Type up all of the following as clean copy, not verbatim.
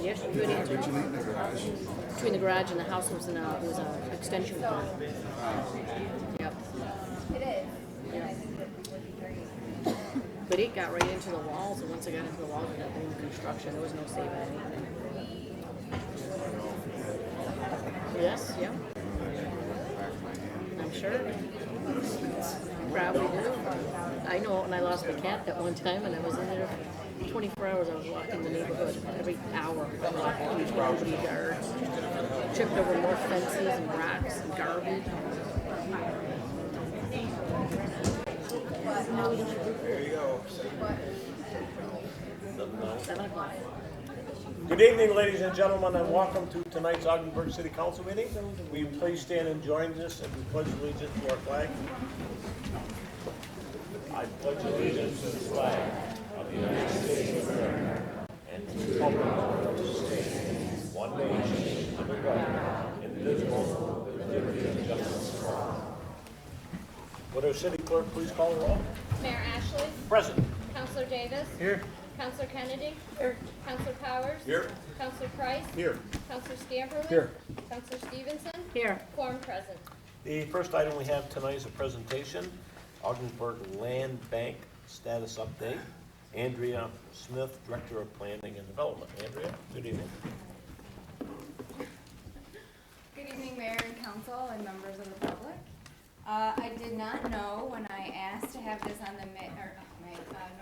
actually between the garage and the house was an extension cord. Yep. It is. Yeah. But it got right into the walls, and once it got into the walls, we got boom construction. There was no saving anything. Yes, yeah. I'm sure. Probably do. I know when I lost my cat that one time, and I was in there 24 hours. I was walking the neighborhood every hour. Huge property yards. Tripped over more fences and rocks and garbage. There you go. 7 o'clock. Good evening, ladies and gentlemen, and welcome to tonight's Ogdensburg City Council meeting. Will you please stand and join us as we pledge allegiance to our flag? I pledge allegiance to the flag of the United States of America and to the republic for which it stands, one nation, under God, indivisible, with liberty and justice for all. Would our city clerk please call the roll? Mayor Ashley, Present. Councilor Davis, Here. Councilor Kennedy, here. Councilor Powers, Here. Councilor Price, Here. Councilor Scamperly, Here. Councilor Stevenson, Here. quorum present. The first item we have tonight is a presentation, Ogdensburg Land Bank Status Update. Andrea Smith, Director of Planning and Development. Andrea, good evening. Good evening, Mayor and Council and members of the public. I did not know when I asked to have this on the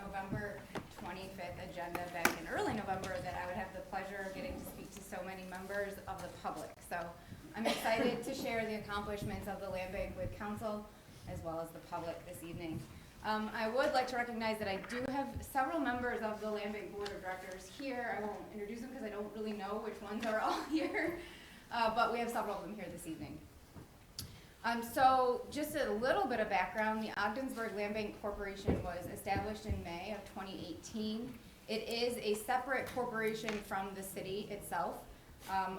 November 25th agenda back in early November that I would have the pleasure of getting to speak to so many members of the public. So I'm excited to share the accomplishments of the Land Bank with Council as well as the public this evening. I would like to recognize that I do have several members of the Land Bank Board of Directors here. I won't introduce them because I don't really know which ones are all here, but we have several of them here this evening. So just a little bit of background, the Ogdensburg Land Bank Corporation was established in May of 2018. It is a separate corporation from the city itself,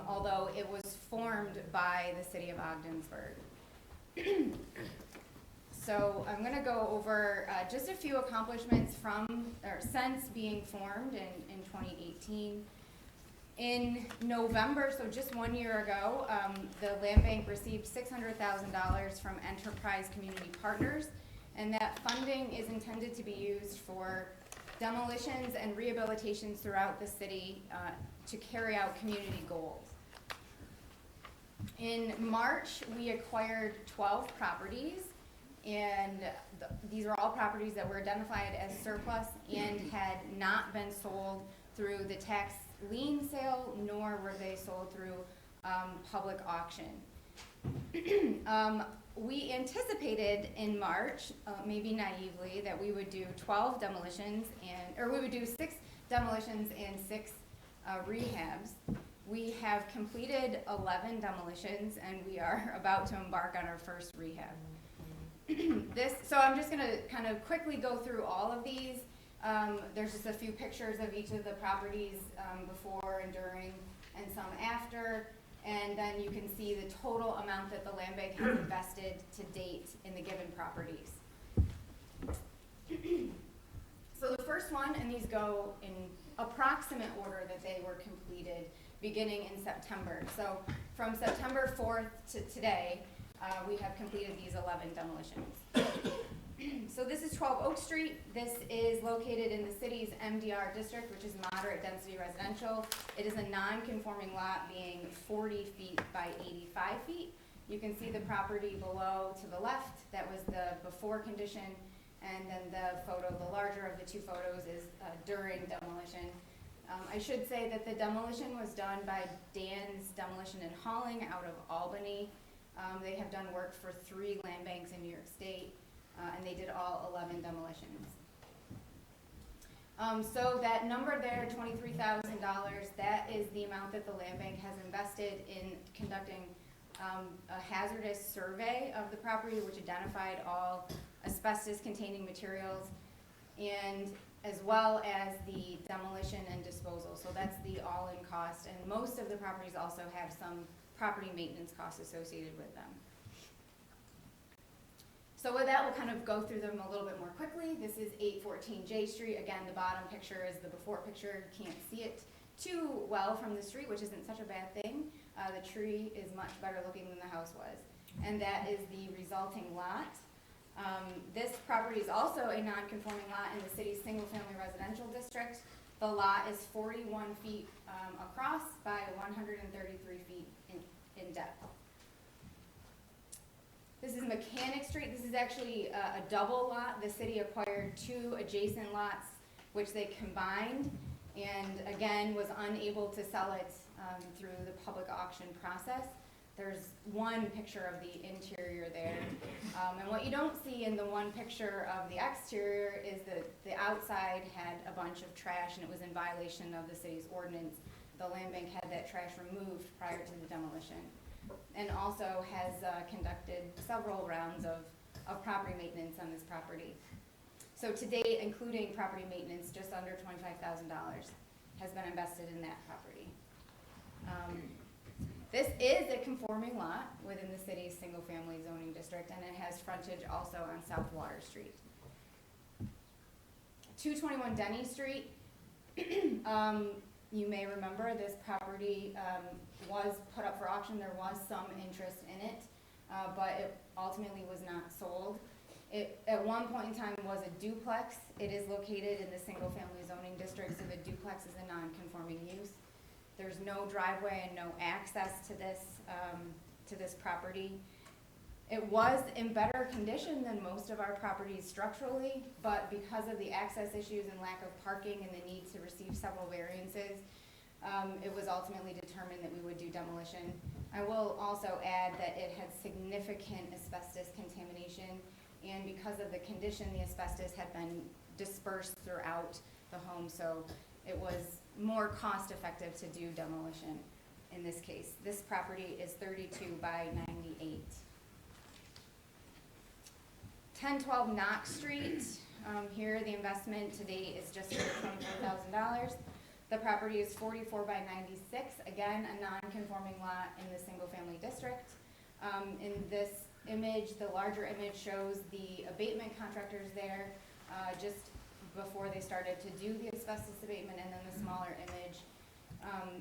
although it was formed by the city of Ogdensburg. So I'm going to go over just a few accomplishments since being formed in 2018. In November, so just 1 year ago, the Land Bank received $600,000 from Enterprise Community Partners, and that funding is intended to be used for demolitions and rehabilitations throughout the city to carry out community goals. In March, we acquired 12 properties, and these are all properties that were identified as surplus and had not been sold through the tax lien sale, nor were they sold through public auction. We anticipated in March, maybe naively, that we would do 12 demolitions we would do 6 demolitions and 6 rehabs. We have completed 11 demolitions, and we are about to embark on our first rehab. So I'm just going to kind of quickly go through all of these. There's just a few pictures of each of the properties before and during and some after, and then you can see the total amount that the Land Bank has invested to date in the given properties. So the first one, and these go in approximate order that they were completed beginning in September. So from September 4th to today, we have completed these 11 demolitions. So this is 12 Oak Street. This is located in the city's MDR district, which is moderate density residential. It is a non-conforming lot being 40 feet by 85 feet. You can see the property below to the left. That was the before condition. And then the photo, the larger of the two photos, is during demolition. I should say that the demolition was done by Dan's Demolition and Hauling out of Albany. They have done work for 3 land banks in New York State. And they did all 11 demolitions. So that number there, $23,000, that is the amount that the Land Bank has invested in conducting a hazardous survey of the property, which identified all asbestos-containing materials, and as well as the demolition and disposal. So that's the all-in cost, and most of the properties also have some property maintenance costs associated with them. So with that, we'll kind of go through them a little bit more quickly. This is 814 J Street. Again, the bottom picture is the before picture. You can't see it too well from the street, which isn't such a bad thing. The tree is much better looking than the house was. And that is the resulting lot. This property is also a non-conforming lot in the city's single-family residential district. The lot is 41 feet across by 133 feet in depth. This is Mechanic Street. This is actually a double lot. The city acquired two adjacent lots, which they combined, and again was unable to sell it through the public auction process. There's one picture of the interior there. And what you don't see in the one picture of the exterior is that the outside had a bunch of trash and it was in violation of the city's ordinance. The land bank had that trash removed prior to the demolition. And also has conducted several rounds of property maintenance on this property. So to date, including property maintenance, just under $25,000 has been invested in that property. This is a conforming lot within the city's single-family zoning district, and it has frontage also on South Water Street. 221 Denny Street. You may remember this property was put up for auction. There was some interest in it, but it ultimately was not sold. It, at one point in time, was a duplex. It is located in the single-family zoning district, so the duplex is a non-conforming use. There's no driveway and no access to this property. It was in better condition than most of our properties structurally, but because of the access issues and lack of parking and the need to receive several variances, it was ultimately determined that we would do demolition. I will also add that it had significant asbestos contamination, and because of the condition, the asbestos had been dispersed throughout the home, so it was more cost effective to do demolition in this case. This property is 32 by 98. 1012 Knox Street. Here the investment to date is just under $24,000. The property is 44 by 96. Again, a non-conforming lot in the single-family district. In this image, the larger image shows the abatement contractors there just before they started to do the asbestos abatement, and then the smaller image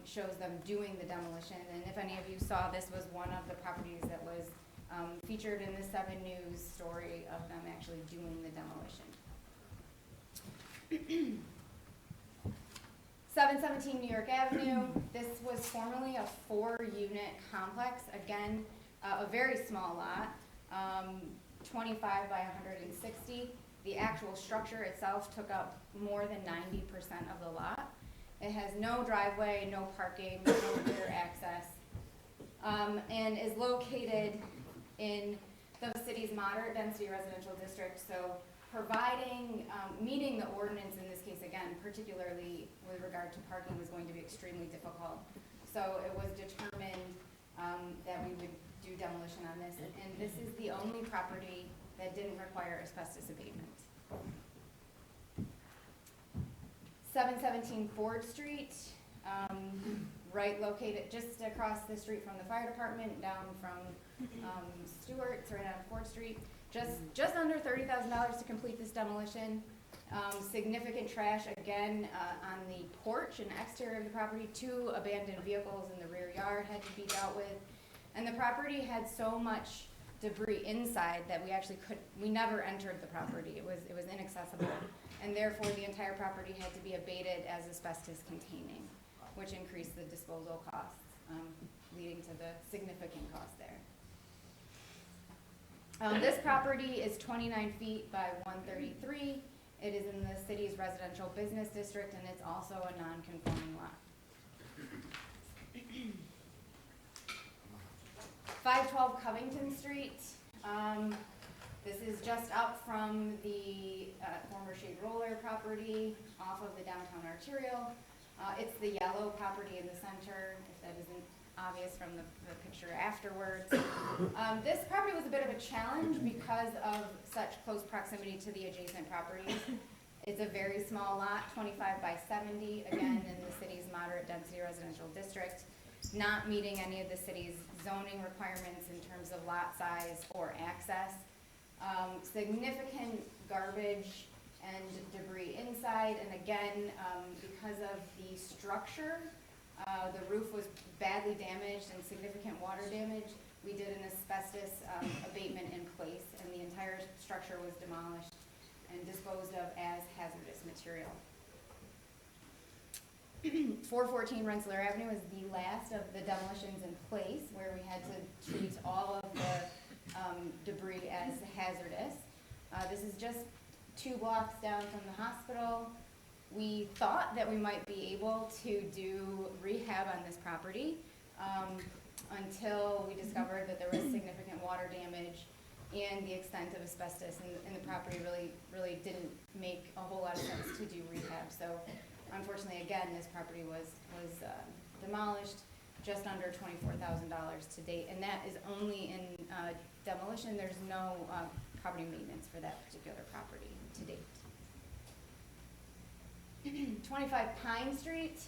shows them doing the demolition. And if any of you saw, this was one of the properties that was featured in the 7 News story of them actually doing the demolition. 717 New York Avenue. This was formerly a 4-unit complex. Again, a very small lot, 25 by 160. The actual structure itself took up more than 90% of the lot. It has no driveway, no parking, no rear access, and is located in the city's moderate density residential district. So providing, meeting the ordinance in this case, again, particularly with regard to parking, was going to be extremely difficult. So it was determined that we would do demolition on this, and this is the only property that didn't require asbestos abatement. 717 Ford Street, right located just across the street from the fire department, down from Stewart's, right on Ford Street. Just under $30,000 to complete this demolition. Significant trash again on the porch and exterior of the property. 2 abandoned vehicles in the rear yard had to be dealt with, and the property had so much debris inside that we never entered the property. It was inaccessible, and therefore the entire property had to be abated as asbestos containing, which increased the disposal costs, leading to the significant cost there. This property is 29 feet by 133. It is in the city's residential business district, and it's also a non-conforming lot. 512 Covington Street. This is just up from the former Shade Roller property off of the downtown arterial. It's the yellow property in the center, if that isn't obvious from the picture afterwards. This property was a bit of a challenge because of such close proximity to the adjacent properties. It's a very small lot, 25 by 70, again in the city's moderate density residential district, not meeting any of the city's zoning requirements in terms of lot size or access. Significant garbage and debris inside. And again, because of the structure, the roof was badly damaged and significant water damage. We did an asbestos abatement in place, and the entire structure was demolished and disposed of as hazardous material. 414 Rentschler Avenue is the last of the demolitions in place, where we had to treat all of the debris as hazardous. This is just 2 blocks down from the hospital. We thought that we might be able to do rehab on this property until we discovered that there was significant water damage and the extent of asbestos in the property really didn't make a whole lot of sense to do rehab. So unfortunately, again, this property was demolished, just under $24,000 to date, and that is only in demolition. There's no property maintenance for that particular property to date. 25 Pine Street.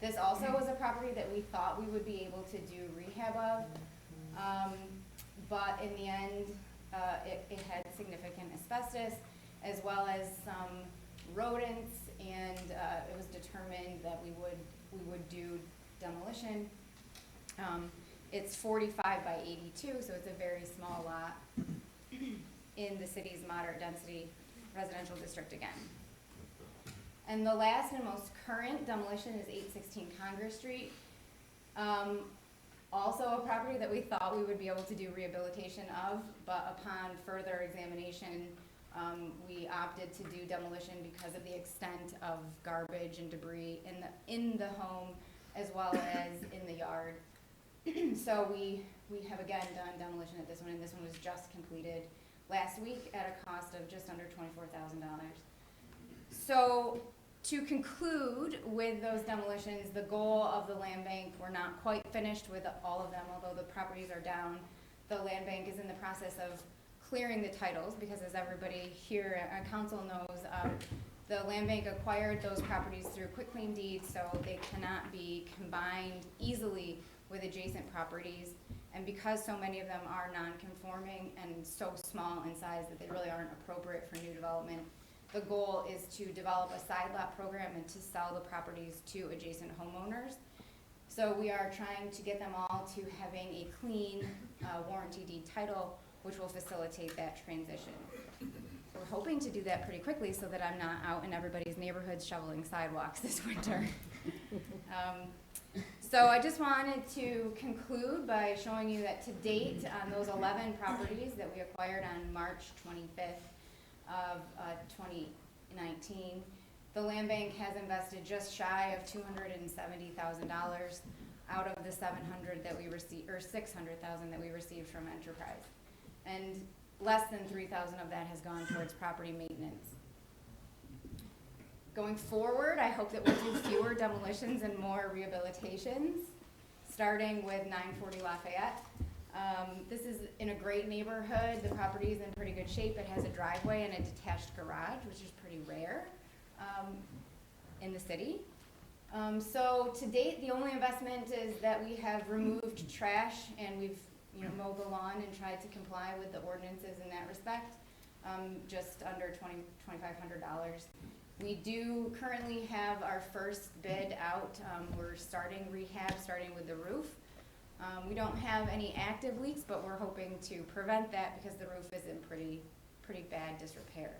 This also was a property that we thought we would be able to do rehab of, but in the end, it had significant asbestos as well as some rodents, and it was determined that we would do demolition. It's 45 by 82, so it's a very small lot in the city's moderate density residential district again. And the last and most current demolition is 816 Congress Street. Also a property that we thought we would be able to do rehabilitation of, but upon further examination, we opted to do demolition because of the extent of garbage and debris in the home as well as in the yard. So we have again done demolition at this one, and this one was just completed last week at a cost of just under $24,000. So to conclude with those demolitions, the goal of the land bank, we're not quite finished with all of them, although the properties are down. The land bank is in the process of clearing the titles, because as everybody here at council knows, the land bank acquired those properties through quitclaim deeds, so they cannot be combined easily with adjacent properties. And because so many of them are non-conforming and so small in size that they really aren't appropriate for new development, the goal is to develop a side lot program and to sell the properties to adjacent homeowners. So we are trying to get them all to having a clean warranty deed title, which will facilitate that transition. We're hoping to do that pretty quickly so that I'm not out in everybody's neighborhoods shoveling sidewalks this winter. So I just wanted to conclude by showing you that to date on those 11 properties that we acquired on March 25th of 2019, the land bank has invested just shy of $270,000 out of the $700 that we received, or $600,000 that we received from Enterprise, and less than $3,000 of that has gone towards property maintenance. Going forward, I hope that we'll do fewer demolitions and more rehabilitations, starting with 940 Lafayette. This is in a great neighborhood. The property is in pretty good shape. It has a driveway and a detached garage, which is pretty rare in the city. So to date, the only investment is that we have removed trash, and we've mowed the lawn and tried to comply with the ordinances in that respect, just under $2,500. We do currently have our first bid out. We're starting rehab, starting with the roof. We don't have any active leaks, but we're hoping to prevent that because the roof is in pretty bad disrepair.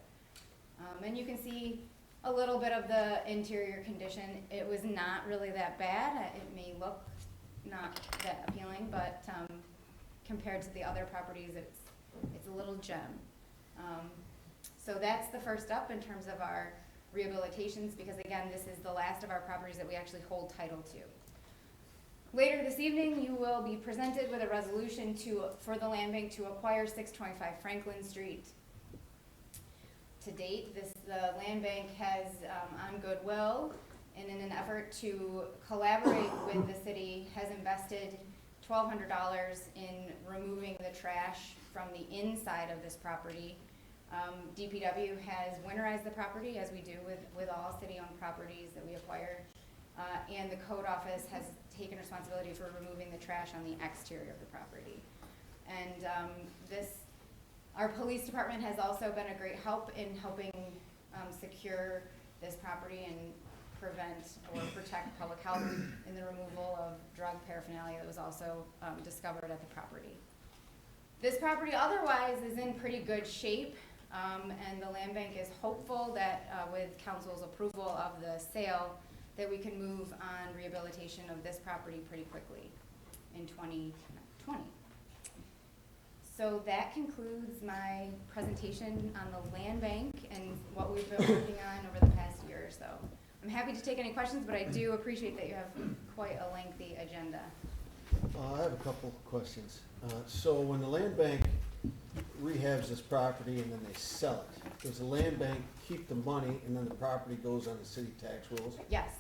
And you can see a little bit of the interior condition. It was not really that bad. It may look not that appealing, but compared to the other properties, it's a little gem. So that's the first up in terms of our rehabilitations, because again, this is the last of our properties that we actually hold title to. Later this evening, you will be presented with a resolution for the land bank to acquire 625 Franklin Street. To date, the land bank has, on goodwill and in an effort to collaborate with the city, has invested $1,200 in removing the trash from the inside of this property. DPW has winterized the property, as we do with all city-owned properties that we acquire, and the code office has taken responsibility for removing the trash on the exterior of the property. And our police department has also been a great help in helping secure this property and prevent or protect public health in the removal of drug paraphernalia that was also discovered at the property. This property otherwise is in pretty good shape, and the land bank is hopeful that with council's approval of the sale, that we can move on rehabilitation of this property pretty quickly in 2020. So that concludes my presentation on the land bank and what we've been working on over the past year or so. I'm happy to take any questions, but I do appreciate that you have quite a lengthy agenda. I have a couple of questions. So when the land bank rehabs this property and then they sell it, does the land bank keep the money and then the property goes on the city tax rolls? Yes,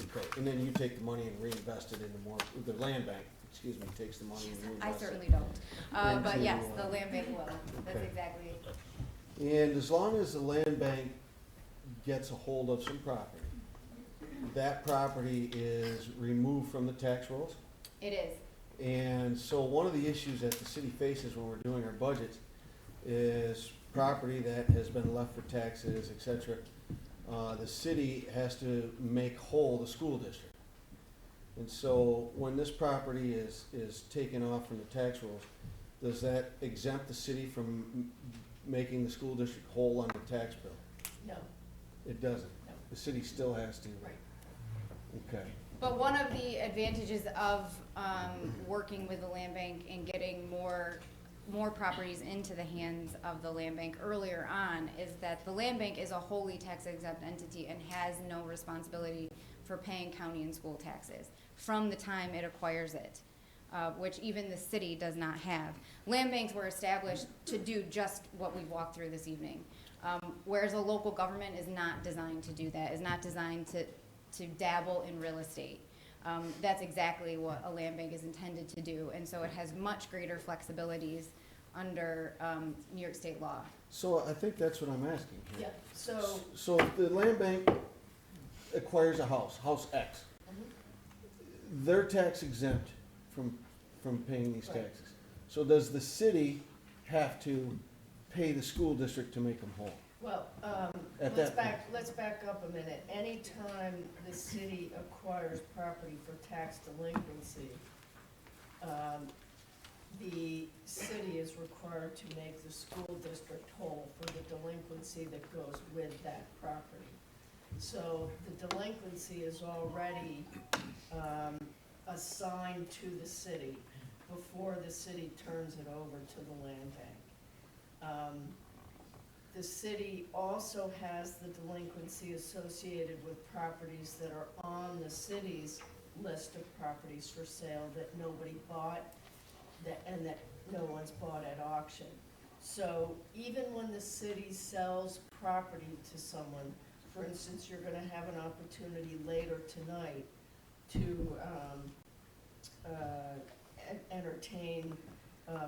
Okay, and then you take the money and reinvest it into more, the land bank, excuse me, takes the money and I reinvests it. certainly don't. But Into, yes, the land bank will. That's okay. exactly. And as long as the land bank gets a hold of some property, that property is removed from the tax rolls? It is. And so one of the issues that the city faces when we're doing our budgets is property that has been left for taxes, et cetera. The city has to make whole the school district. And so when this property is taken off from the tax rolls, does that exempt the city from making the school district whole on the tax bill? No. It doesn't? No. The city still has to? Right. Okay. But one of the advantages of working with the land bank and getting more properties into the hands of the land bank earlier on is that the land bank is a wholly tax exempt entity and has no responsibility for paying county and school taxes from the time it acquires it, which even the city does not have. Land banks were established to do just what we've walked through this evening, whereas a local government is not designed to do that, is not designed to dabble in real estate. That's exactly what a land bank is intended to do, and so it has much greater flexibilities under New York state law. So I think that's what I'm asking here. Yeah, so, So if the land bank acquires a house, house X, they're tax exempt from paying these Right. taxes. So does the city have to pay the school district to make them whole? well, At let's that let's back up a minute. Anytime the city acquires property for tax delinquency, the city is required to make the school district whole for the delinquency that goes with that property. So the delinquency is already assigned to the city before the city turns it over to the land bank. The city also has the delinquency associated with properties that are on the city's list of properties for sale that nobody bought, and that no one's bought at auction. So even when the city sells property to someone, for instance, you're gonna have an opportunity later tonight to entertain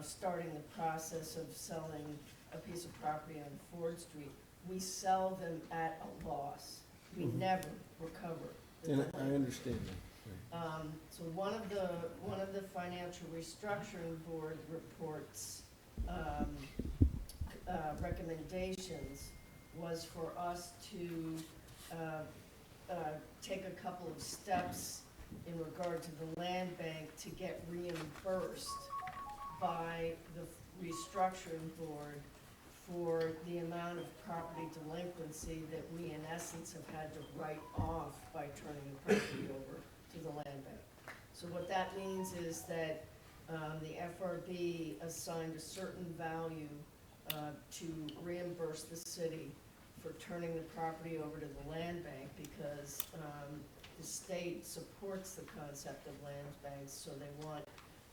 starting the process of selling a piece of property on Ford Street. We sell them at a loss. We Mhm. never recover the And I delinquency. understand that. So one of the financial restructuring board reports, recommendations was for us to, take a couple of steps in regard to the land bank to get reimbursed by the restructuring board for the amount of property delinquency that we in essence have had to write off by turning the property over to the land bank. So what that means is that the FRB assigned a certain value to reimburse the city for turning the property over to the land bank because the state supports the concept of land banks, so they want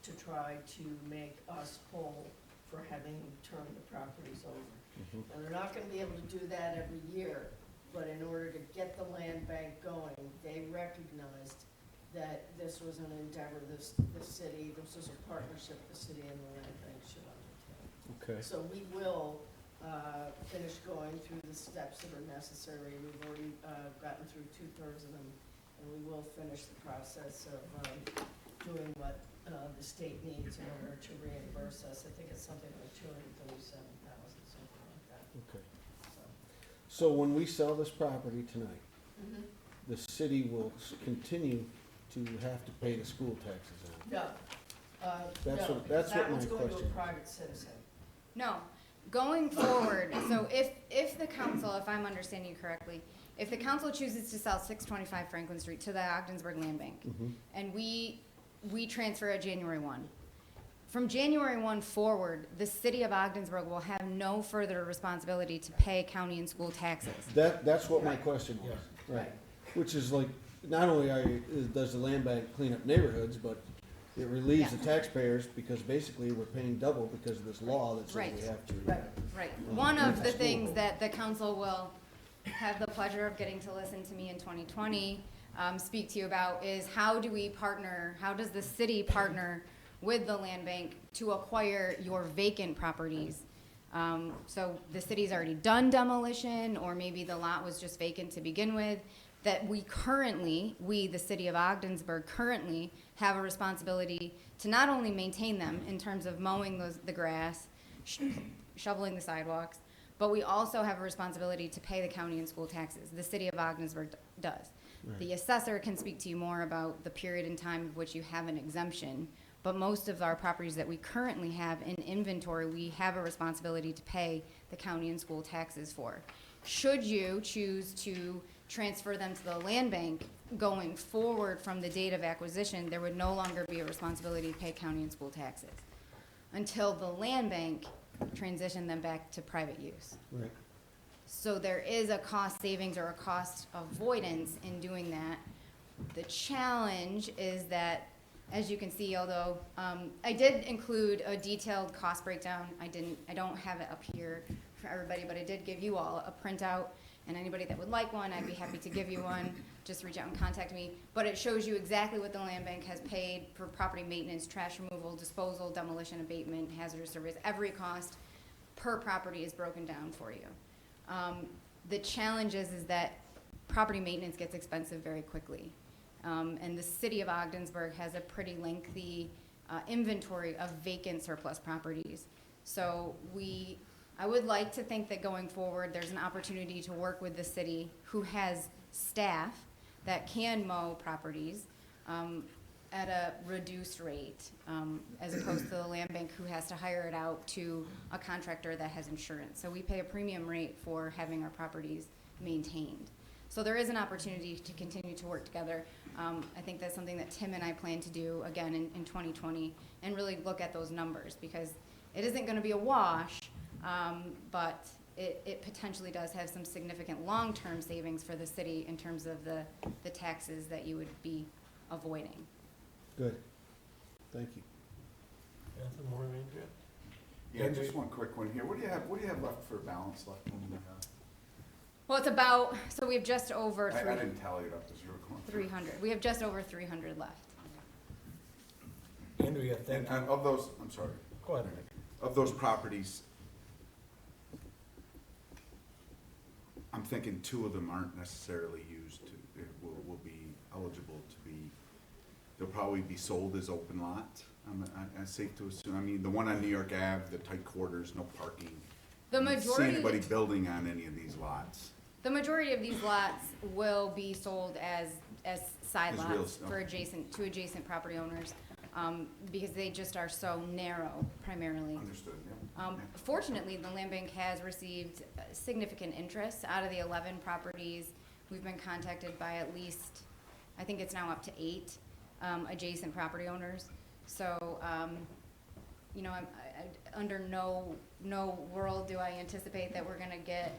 to try to make us whole for having turned the properties over. Mhm. Now, they're not gonna be able to do that every year, but in order to get the land bank going, they recognized that this was an endeavor, this was a partnership the city and the land bank should undertake. Okay. So we will finish going through the steps that are necessary. We've already gotten through 2/3 of them, and we will finish the process of doing what the state needs in order to reimburse us. I think it's something like $237,000, something like that. Okay. So, So when we sell this property tonight, the city will continue to have to pay the school taxes on it. No. That's No, what- that's that what one's my going to a question- private citizen. No, going forward, so if the council, if I'm understanding you correctly, if the council chooses to sell 625 Franklin Street to the Ogdensburg Land Bank, and we transfer at January 1, from January 1 forward, the city of Ogdensburg will have no further responsibility to pay county and school taxes. That's what my question was, right? Which is like, not only does the land bank clean up neighborhoods, but it relieves the taxpayers, because basically we're paying double because of this law that says Right. we have to. Right. Right. One of the things that the council will have the pleasure of getting to listen to me in 2020 speak to you about is how do we partner, how does the city partner with the land bank to acquire your vacant properties? So the city's already done demolition, or maybe the lot was just vacant to begin with, that we, the city of Ogdensburg, currently have a responsibility to not only maintain them in terms of mowing the grass, shoveling the sidewalks, but we also have a responsibility to pay the county and school taxes. The city of Ogdensburg does. Right. The assessor can speak to you more about the period in time of which you have an exemption, but most of our properties that we currently have in inventory, we have a responsibility to pay the county and school taxes for. Should you choose to transfer them to the land bank going forward from the date of acquisition, there would no longer be a responsibility to pay county and school taxes until the land bank transitioned them back to private use. Right. So there is a cost savings or a cost avoidance in doing that. The challenge is that, as you can see, although I did include a detailed cost breakdown, I don't have it up here for everybody, but I did give you all a printout, and anybody that would like one, I'd be happy to give you one. Just reach out and contact me. But it shows you exactly what the land bank has paid for property maintenance, trash removal, disposal, demolition, abatement, hazardous surveys. Every cost per property is broken down for you. The challenge is that property maintenance gets expensive very quickly. And the city of Ogdensburg has a pretty lengthy inventory of vacant surplus properties. So I would like to think that going forward, there's an opportunity to work with the city who has staff that can mow properties at a reduced rate, as opposed to the land bank who has to hire it out to a contractor that has insurance. So we pay a premium rate for having our properties maintained. So there is an opportunity to continue to work together. I think that's something that Tim and I plan to do again in 2020 and really look at those numbers, because it isn't going to be a wash, but it potentially does have some significant long-term savings for the city in terms of the taxes that you would be avoiding. Good. Thank you. Anything more, Andrea? Yeah, just one quick one here. What do you have left for balance left in the, Well, it's about, so we have just over I didn't tally it up as you were going through. 300. We have just over 300 left. Andrea, thank And you. of those, I'm sorry, Go ahead. of those properties, I'm thinking 2 of them aren't necessarily used to, will be eligible to be, they'll probably be sold as open lots. I'm safe to assume. I mean, the one on New York Ave, the tight quarters, no parking. The I don't see anybody majority, building on any of these lots. the majority of these lots will be sold as side As real lots for estate. adjacent property owners, because they just are so narrow primarily. Understood, yeah. Fortunately, the land bank has received significant interest. Out of the 11 properties, we've been contacted by at least, I think it's now up to 8 adjacent property owners. So, you know, I under no world do I anticipate that we're gonna get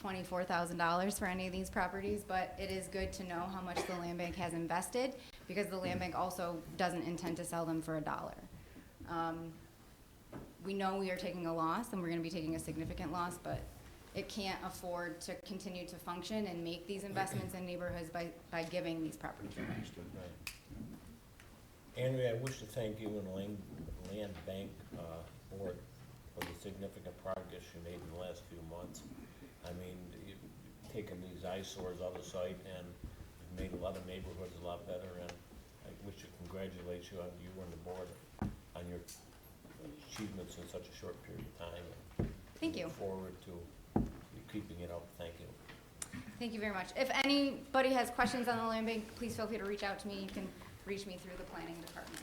$24,000 for any of these properties, but it is good to know how much the land bank has invested, because the land bank also doesn't intend to sell them for $1. We know we are taking a loss, and we're gonna be taking a significant loss, but it can't afford to continue to function and make these investments in neighborhoods by giving these properties away. Understood. Right. Andrea, I wish to thank you and the Land Bank Board for the significant progress you made in the last few months. I mean, you've taken these eyesores out of sight, and you've made a lot of neighborhoods a lot better, and I wish to congratulate you and the board on your achievements in such a short period of time. Thank you. Look forward to keep keeping it up. Thank you. Thank you very much. If anybody has questions on the land bank, please feel free to reach out to me. You can reach me through the planning department.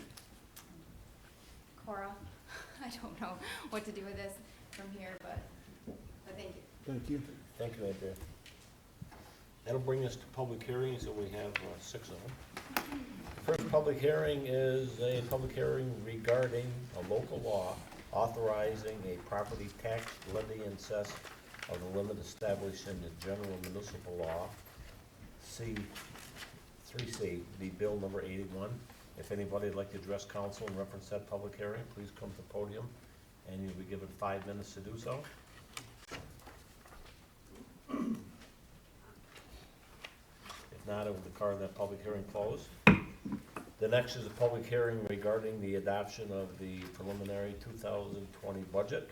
Cora, I don't know what to do with this from here, but thank you. Thank you. Thank you, Andrea. That'll bring us to public hearings, and we have 6 of them. The first public hearing is a public hearing regarding a local law authorizing a property tax levy and cess of the limit established in the general municipal law, C3C, be bill number 81. If anybody would like to address council in reference to that public hearing, please come to the podium, and you'll be given 5 minutes to do so. If not, I will declare that public hearing closed. The next is a public hearing regarding the adoption of the preliminary 2020 budget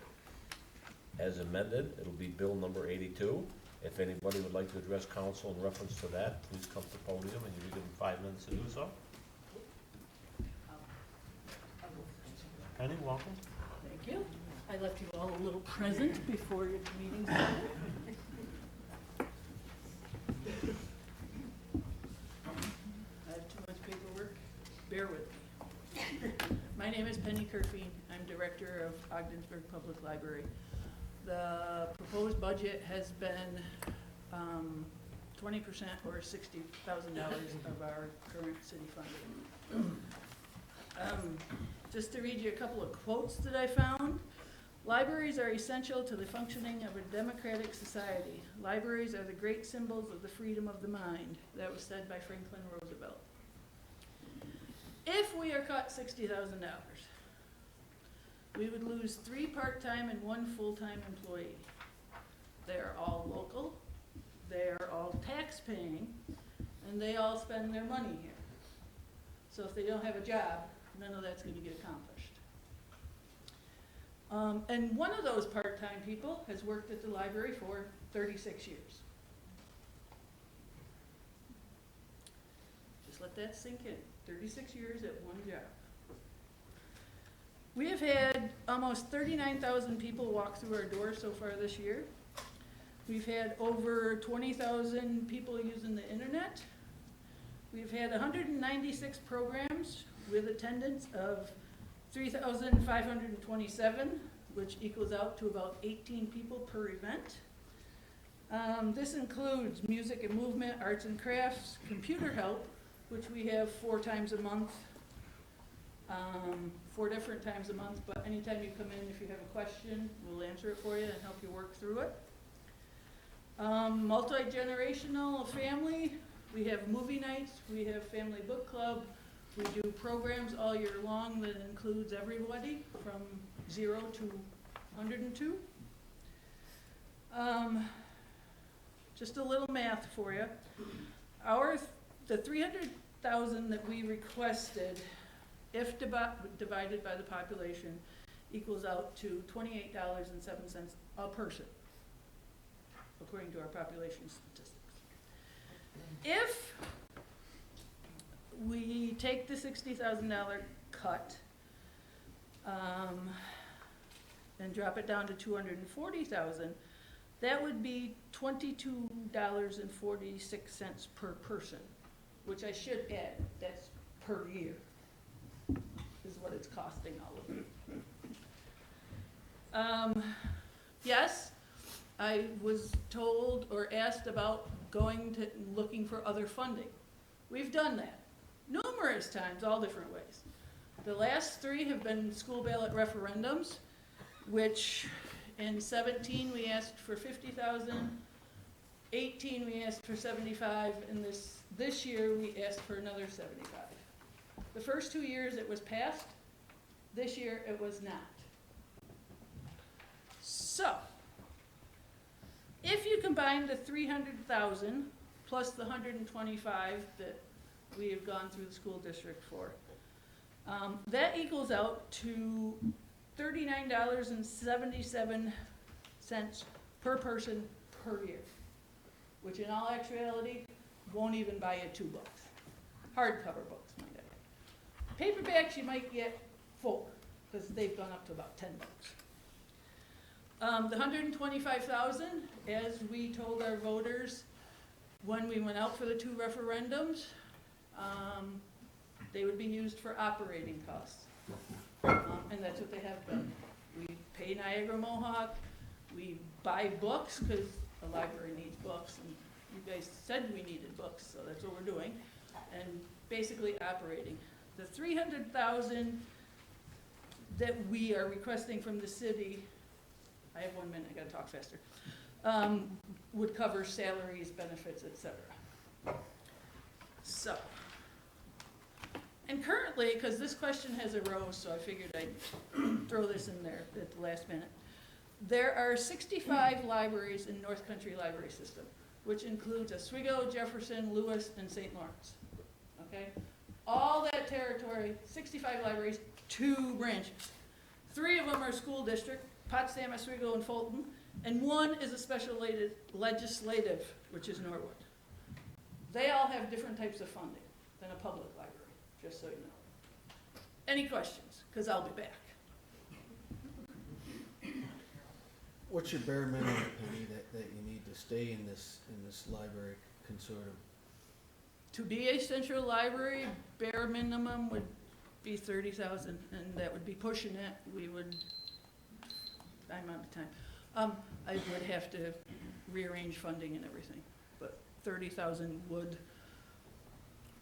as amended. It'll be bill number 82. If anybody would like to address council in reference to that, please come to the podium, and you'll be given 5 minutes to do so. Penny, welcome. Thank you. I left you all a little present before your meeting started. I have too much paperwork. Bear with me. My name is Penny Kerfine. I'm director of Ogdensburg Public Library. The proposed budget has been 20% or $60,000 of our current city funding. Just to read you a couple of quotes that I found. Libraries are essential to the functioning of a democratic society. Libraries are the great symbols of the freedom of the mind. That was said by Franklin Roosevelt. If we are cut $60,000, we would lose 3 part-time and 1 full-time employee. They're all local, they're all tax-paying, and they all spend their money here. So if they don't have a job, none of that's going to get accomplished. And one of those part-time people has worked at the library for 36 years. Just let that sink in. 36 years at one job. We have had almost 39,000 people walk through our doors so far this year. We've had over 20,000 people using the internet. We've had 196 programs with attendance of 3,527, which equals out to about 18 people per event. This includes music and movement, arts and crafts, computer help, which we have 4 times a month, 4 different times a month, but anytime you come in, if you have a question, we'll answer it for you and help you work through it. Multi-generational family, we have movie nights, we have family book club, we do programs all year long that includes everybody from 0 to 102. Just a little math for you. The 300,000 that we requested, if divided by the population, equals out to $28.07 a person, according to our population statistics. If we take the $60,000 cut and drop it down to $240,000, that would be $22.46 per person, which I should add, that's per year, is what it's costing all of it. Yes, I was told or asked about looking for other funding. We've done that numerous times, all different ways. The last 3 have been school ballot referendums, which in 17 we asked for 50,000, 18 we asked for 75, and this year we asked for another 75. The first 2 years it was passed, this year it was not. So, if you combine the 300,000 plus the 125 that we have gone through the school district for, that equals out to $39.77 per person per year, which in all actuality won't even buy you 2 books. Hardcover books, might I add. Paperbacks you might get 4, because they've gone up to about 10 bucks. The 125,000, as we told our voters when we went out for the 2 referendums, they would be used for operating costs. And that's what they have done. We pay Niagara Mohawk, we buy books, because the library needs books, and you guys said we needed books, so that's what we're doing, and basically operating. The 300,000 that we are requesting from the city, I have 1 minute, I gotta talk faster, would cover salaries, benefits, etc. So, and currently, because this question has arose, so I figured I'd throw this in there at the last minute. There are 65 libraries in North Country Library System, which includes Oswego, Jefferson, Lewis, and St. Lawrence. Okay? All that territory, 65 libraries, 2 branches. 3 of them are school district, Potsdam, Oswego, and Fulton, and 1 is a special legislative, which is Norwood. They all have different types of funding than a public library, just so you know. Any questions? Because I'll be back. What's your bare minimum, Penny, that you need to stay in this library consortium? To be a central library, bare minimum would be 30,000, and that would be pushing it. We would, I'm out of time. I would have to rearrange funding and everything, but 30,000 would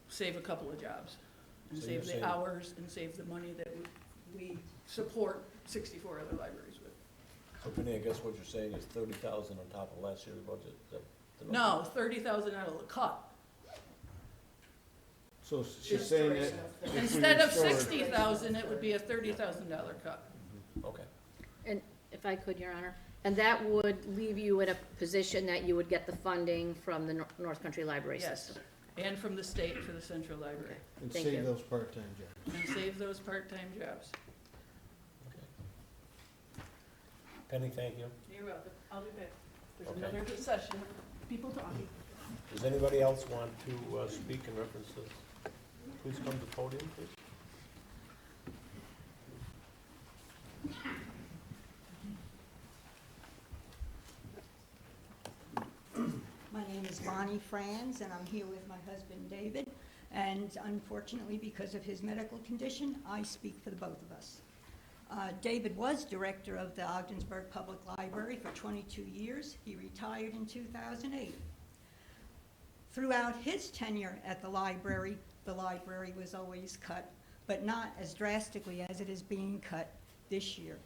save a couple of jobs, and So save you're the saying- hours, and save the money that we support 64 other libraries with. So Penny, I guess what you're saying is 30,000 on top of last year's budget? Is that the number? No, 30,000 out of the cut. So she's saying that if we Instead of restore it- 60,000, it would be a $30,000 cut. Okay. And if I could, Your Honor, and that would leave you in a position that you would get the funding from the North Country Library Yes, System. and from the state for the central library, And Thank save you. those part-time jobs. and save those part-time jobs. Penny, thank you. You're welcome. I'll be back. There's Okay. another good session, people talking. Does anybody else want to speak in reference to this? Please come to the podium, please. My name is Bonnie Franz, and I'm here with my husband David. And unfortunately, because of his medical condition, I speak for the both of us. David was director of the Ogdensburg Public Library for 22 years. He retired in 2008. Throughout his tenure at the library was always cut, but not as drastically as it is being cut this year.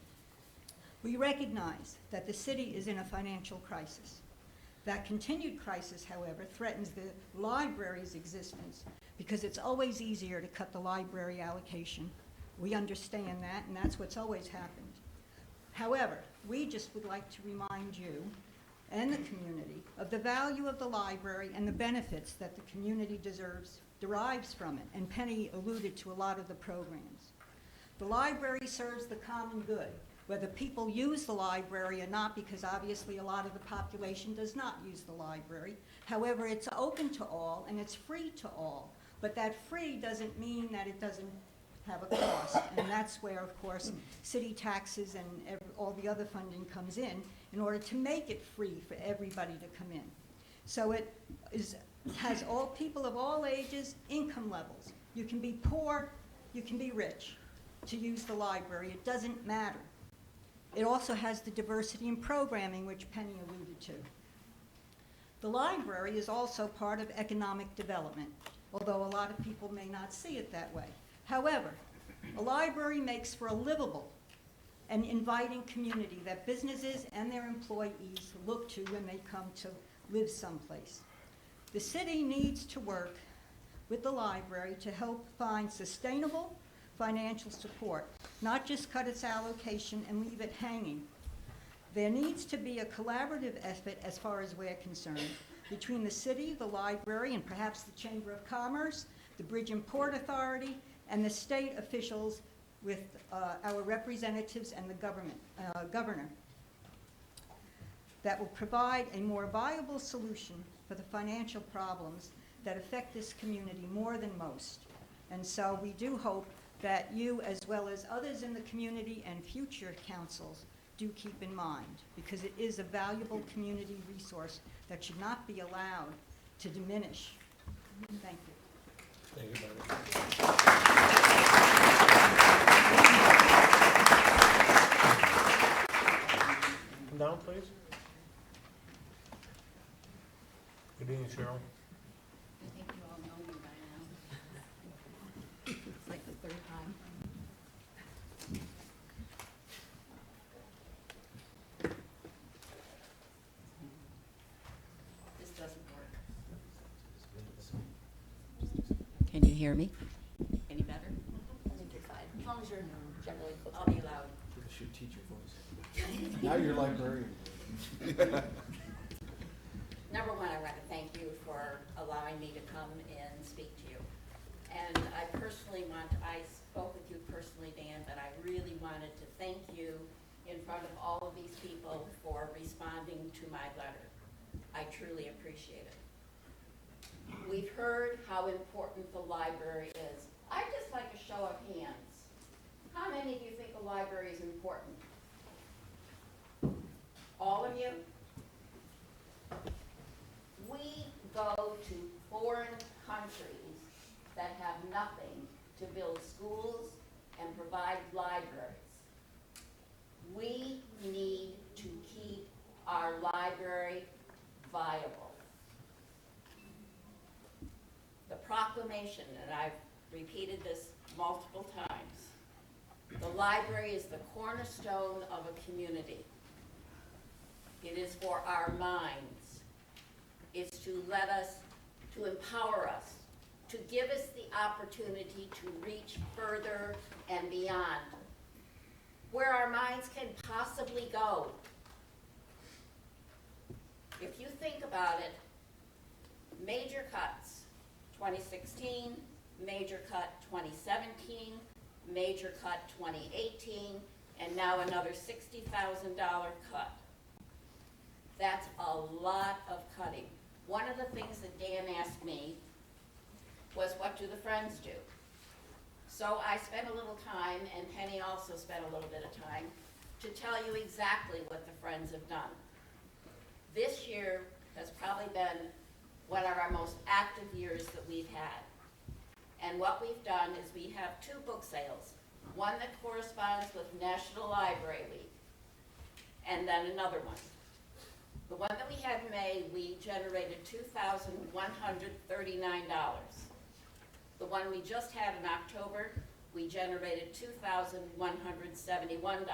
We recognize that the city is in a financial crisis. That continued crisis, however, threatens the library's existence because it's always easier to cut the library allocation. We understand that, and that's what's always happened. However, we just would like to remind you and the community of the value of the library and the benefits that the community derives from it, and Penny alluded to a lot of the programs. The library serves the common good, whether people use the library or not, because obviously a lot of the population does not use the library. However, it's open to all and it's free to all, but that free doesn't mean that it doesn't have a cost, and that's where, of course, city taxes and all the other funding comes in order to make it free for everybody to come in. So it has all people of all ages, income levels. You can be poor, you can be rich to use the library. It doesn't matter. It also has the diversity in programming, which Penny alluded to. The library is also part of economic development, although a lot of people may not see it that way. However, a library makes for a livable and inviting community that businesses and their employees look to when they come to live someplace. The city needs to work with the library to help find sustainable financial support, not just cut its allocation and leave it hanging. There needs to be a collaborative effort, as far as we're concerned, between the city, the library, and perhaps the Chamber of Commerce, the Bridge and Port Authority, and the state officials with our representatives and the governor, that will provide a more viable solution for the financial problems that affect this community more than most. And so we do hope that you, as well as others in the community and future councils, do keep in mind, because it is a valuable community resource that should not be allowed to diminish. Thank you. Thank you, Bonnie. Come down, please. Good evening, Cheryl. I think you all know me by now. It's like the third time. This doesn't work. Can you hear me? Any better? I think you're fine. As long as you're generally close. I'll be loud. That's your teacher voice. Now you're librarian. Number one, I want to thank you for allowing me to come and speak to you. And I spoke with you personally, Dan, but I really wanted to thank you in front of all of these people for responding to my letter. I truly appreciate it. We've heard how important the library is. I'd just like a show of hands. How many of you think the library is important? All of you? We go to foreign countries that have nothing to build schools and provide libraries. We need to keep our library viable. The proclamation, and I've repeated this multiple times, the library is the cornerstone of a community. It is for our minds. It's to empower us, to give us the opportunity to reach further and beyond, where our minds can possibly go. If you think about it, major cuts, 2016, major cut 2017, major cut 2018, and now another $60,000 cut. That's a lot of cutting. One of the things that Dan asked me was, what do the Friends do? So I spent a little time, and Penny also spent a little bit of time, to tell you exactly what the Friends have done. This year has probably been one of our most active years that we've had. And what we've done is we have 2 book sales, one that corresponds with National Library Week, and then another one. The one that we had in May, we generated $2,139. The one we just had in October, we generated $2,171.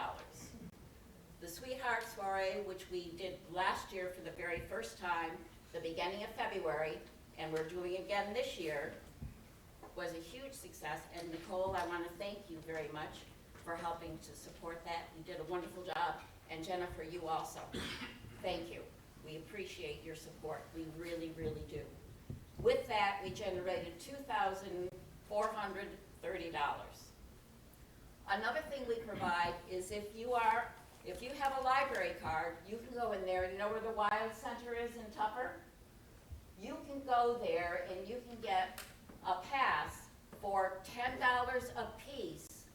The Sweetheart Soiree, which we did last year for the very first time, the beginning of February, and we're doing again this year, was a huge success. And Nicole, I want to thank you very much for helping to support that. You did a wonderful job, and Jennifer, you also. Thank you. We appreciate your support. We really, really do. With that, we generated $2,430. Another thing we provide is if you have a library card, you can go in there. You know where the Wild Center is in Tupper? You can go there and you can get a pass for $10 a piece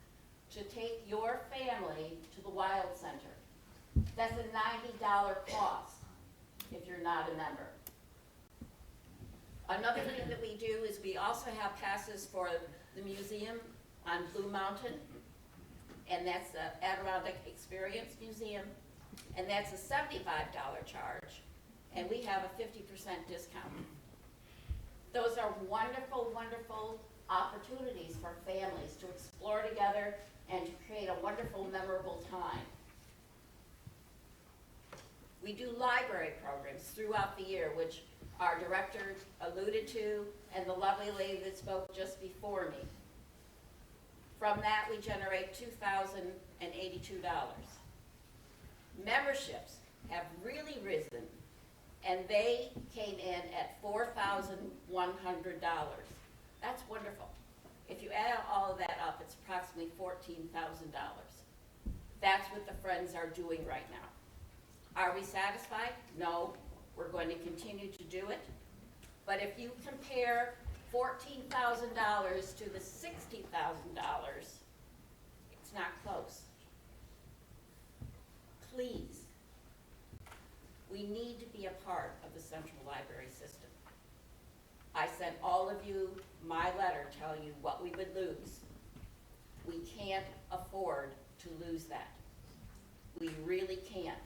to take your family to the Wild Center. That's a $90 cost if you're not a member. Another thing that we do is we also have passes for the museum on Blue Mountain, and that's the Adirondack Experience Museum, and that's a $75 charge, and we have a 50% discount. Those are wonderful, wonderful opportunities for families to explore together and to create a wonderful, memorable time. We do library programs throughout the year, which our director alluded to, and the lovely lady that spoke just before me. From that, we generate $2,082. Memberships have really risen, and they came in at $4,100. That's wonderful. If you add all of that up, it's approximately $14,000. That's what the Friends are doing right now. Are we satisfied? No. We're going to continue to do it. But if you compare $14,000 to the $60,000, it's not close. please, we need to be a part of the central library system. I sent all of you my letter telling you what we would lose. We can't afford to lose that. We really can't.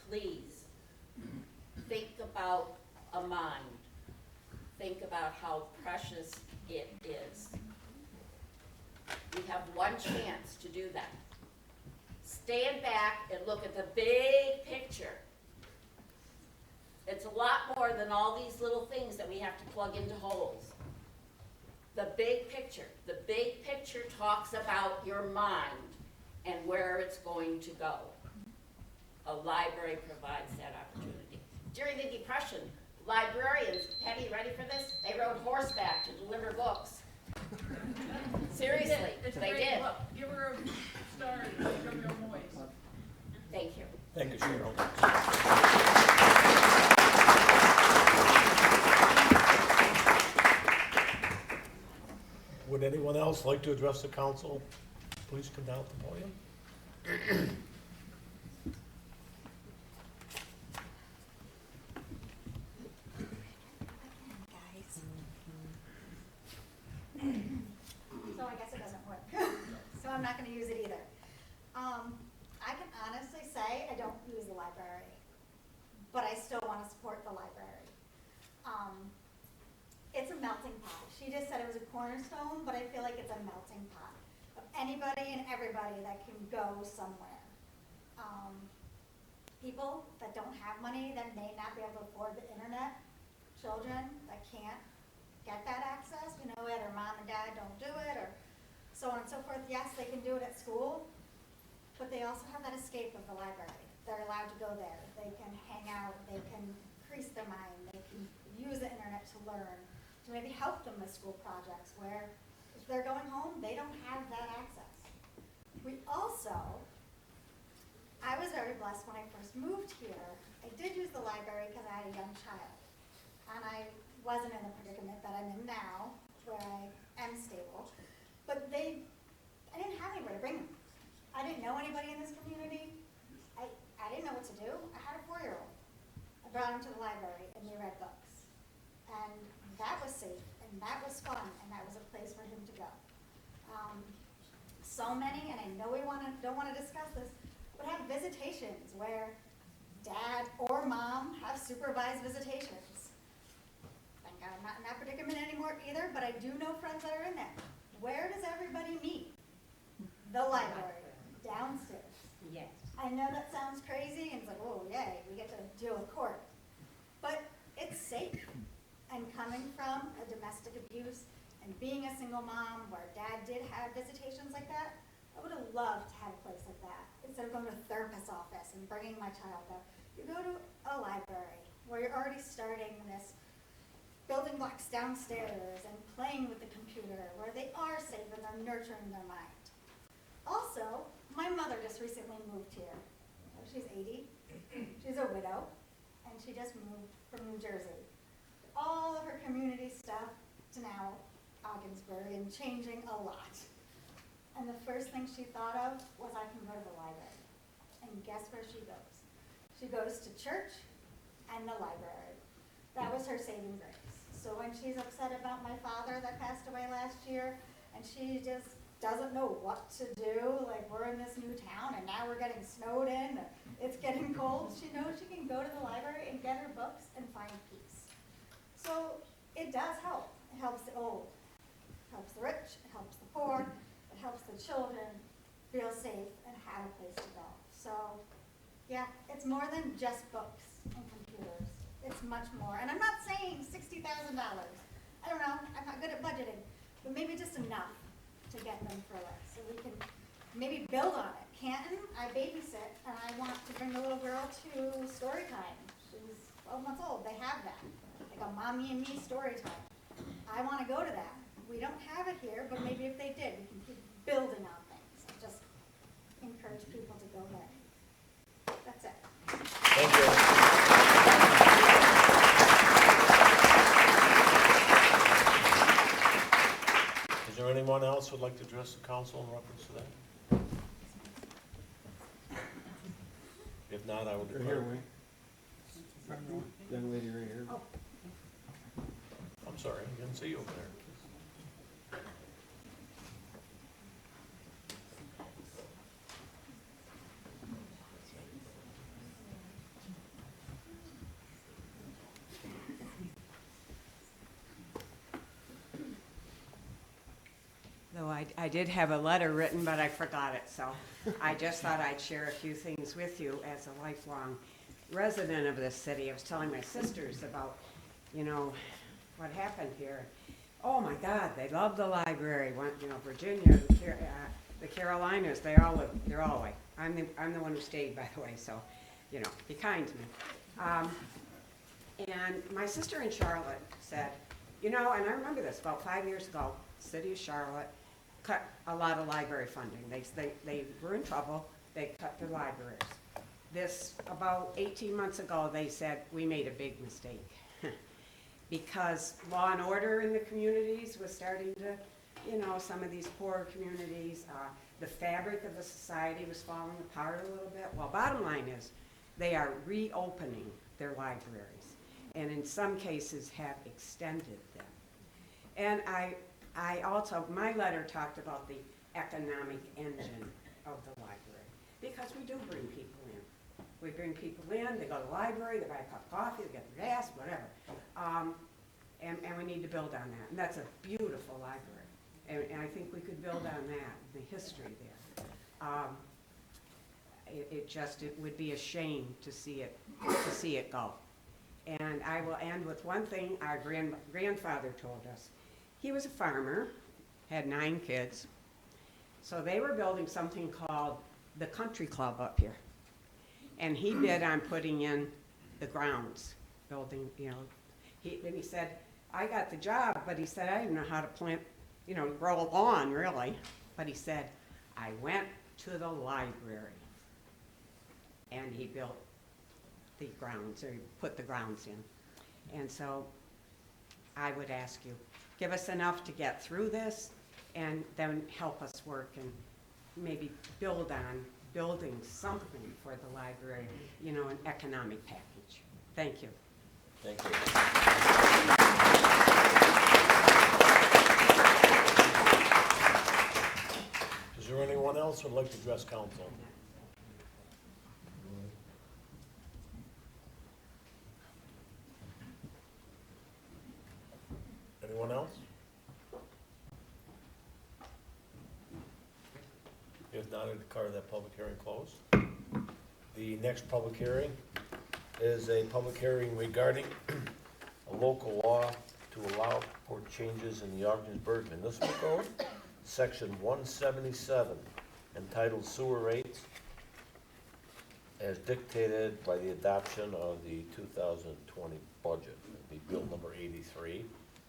Please, think about a mind. Think about how precious it is. We have one chance to do that. Stand back and look at the big picture. It's a lot more than all these little things that we have to plug into holes. The big picture talks about your mind and where it's going to go. A library provides that opportunity. During the Depression, librarians, Penny, ready for this? They rode horseback to deliver books. Seriously, It's a they great did. book. Give her a star from your voice. Thank you. Thank you, Cheryl. Would anyone else like to address the council? Please come down to the podium. So I guess it doesn't work. So I'm not gonna use it either. I can honestly say I don't use the library, but I still wanna support the library. It's a melting pot. She just said it was a cornerstone, but I feel like it's a melting pot of anybody and everybody that can go somewhere. People that don't have money, that may not be able to afford the internet, children that can't get that access, you know, either mom and dad don't do it, or so on and so forth. Yes, they can do it at school, but they also have that escape of the library. They're allowed to go there. They can hang out. They can increase their mind. They can use the internet to learn, to maybe help them with school projects where if they're going home, they don't have that access. We also, I was very blessed when I first moved here. I did use the library because I had a young child, and I wasn't in the predicament that I'm in now, where I am stable. But I didn't have anywhere to bring them. I didn't know anybody in this community. I didn't know what to do. I had a 4-year-old. I brought him to the library and they read books. And that was safe, and that was fun, and that was a place for him to go. So many, and I know we don't want to discuss this, but have visitations where dad or mom have supervised visitations. Thank God I'm not in that predicament anymore either, but I do know friends that are in there. Where does everybody meet? The library, downstairs. Yes. I know that sounds crazy, and it's like, oh, yay, we get to deal with court. But it's safe. And coming from a domestic abuse and being a single mom where dad did have visitations like that, I would have loved to have a place like that. Instead of going to a therapist's office and bringing my child up, you go to a library where you're already starting this building blocks downstairs and playing with the computer, where they are safe and they're nurturing their mind. Also, my mother just recently moved here. She's 80. She's a widow, and she just moved from New Jersey. All of her community stuff to now Ogdensburg, and changing a lot. And the first thing she thought of was, I can go to the library. And guess where she goes? She goes to church and the library. That was her saving grace. So when she's upset about my father that passed away last year, and she just doesn't know what to do, like we're in this new town and now we're getting snowed in, it's getting cold, she knows she can go to the library and get her books and find peace. So it does help. It helps the old, it helps the rich, it helps the poor, it helps the children feel safe and have a place to go. So yeah, it's more than just books and computers. It's much more. And I'm not saying $60,000. I don't know, I'm not good at budgeting, but maybe just enough to get them through it. So we can maybe build on it. Canton, I babysit, and I want to bring the little girl to story time. She's 12 months old, they have that. Like a mommy and me story time. I want to go to that. We don't have it here, but maybe if they did, we can keep building on things. And just encourage people to go there. That's it. Thank you. Is there anyone else who would like to address the council in reference to that? If not, I will Right here, declare. Wayne. Young lady right here. I'm sorry, I didn't see you over there. Though I did have a letter written, but I forgot it, so I just thought I'd share a few things with you as a lifelong resident of this city. I was telling my sisters about, what happened here. Oh my God, they love the library. Virginia, the Carolinas, they're all away. I'm the one who stayed, by the way, so, be kind to me. And my sister in Charlotte said, and I remember this, about 5 years ago, city of Charlotte cut a lot of library funding. They were in trouble, they cut their libraries. About 18 months ago, they said, we made a big mistake. Because law and order in the communities was starting to, some of these poorer communities, the fabric of the society was falling apart a little bit. Well, bottom line is, they are reopening their libraries, and in some cases have extended them. And I also, my letter talked about the economic engine of the library, because we do bring people in. We bring people in, they go to the library, they buy a cup of coffee, they get their gas, whatever. And we need to build on that. And that's a beautiful library. And I think we could build on that, the history there. It would be a shame to see it go. And I will end with one thing our grandfather told us. He was a farmer, had 9 kids. So they were building something called the Country Club up here. And he bid on putting in the grounds, building, he said, I got the job, but he said, I didn't know how to plant, grow a lawn, really. But he said, I went to the library. And he built the grounds, or he put the grounds in. And so I would ask you, give us enough to get through this, and then help us work and maybe build on building something for the library, an economic package. Thank you. Thank you. Is there anyone else who would like to address council? Anyone else? If not, I declare that public hearing closed. The next public hearing is a public hearing regarding a local law to allow for changes in the Ogdensburg Municipal Code, Section 177, entitled Sewer Rates, as dictated by the adoption of the 2020 budget. It'll be Bill number 83.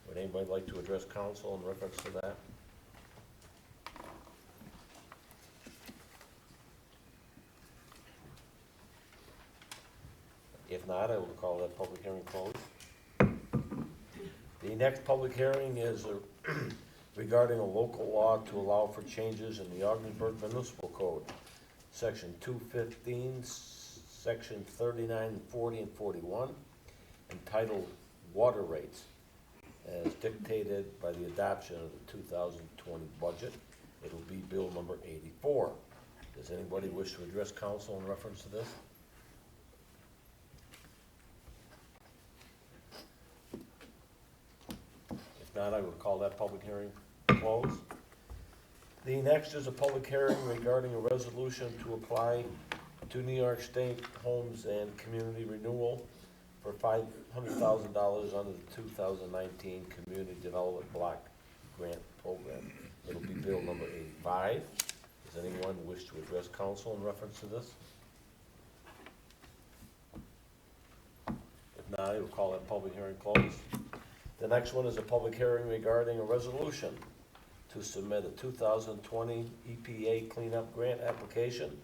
Would anybody like to address council in reference to that? If not, I will call that public hearing closed. The next public hearing is regarding a local law to allow for changes in the Ogdensburg Municipal Code, Section 215, Section 39, 40, and 41, entitled Water Rates, as dictated by the adoption of the 2020 budget. It'll be Bill number 84. Does anybody wish to address council in reference to this? If not, I would call that public hearing closed. The next is a public hearing regarding a resolution to apply to New York State Homes and Community Renewal for $500,000 under the 2019 Community Development Block Grant Program. It'll be Bill number 85. Does anyone wish to address council in reference to this? If not, I will call that public hearing closed. The next one is a public hearing regarding a resolution to submit a 2020 EPA cleanup grant application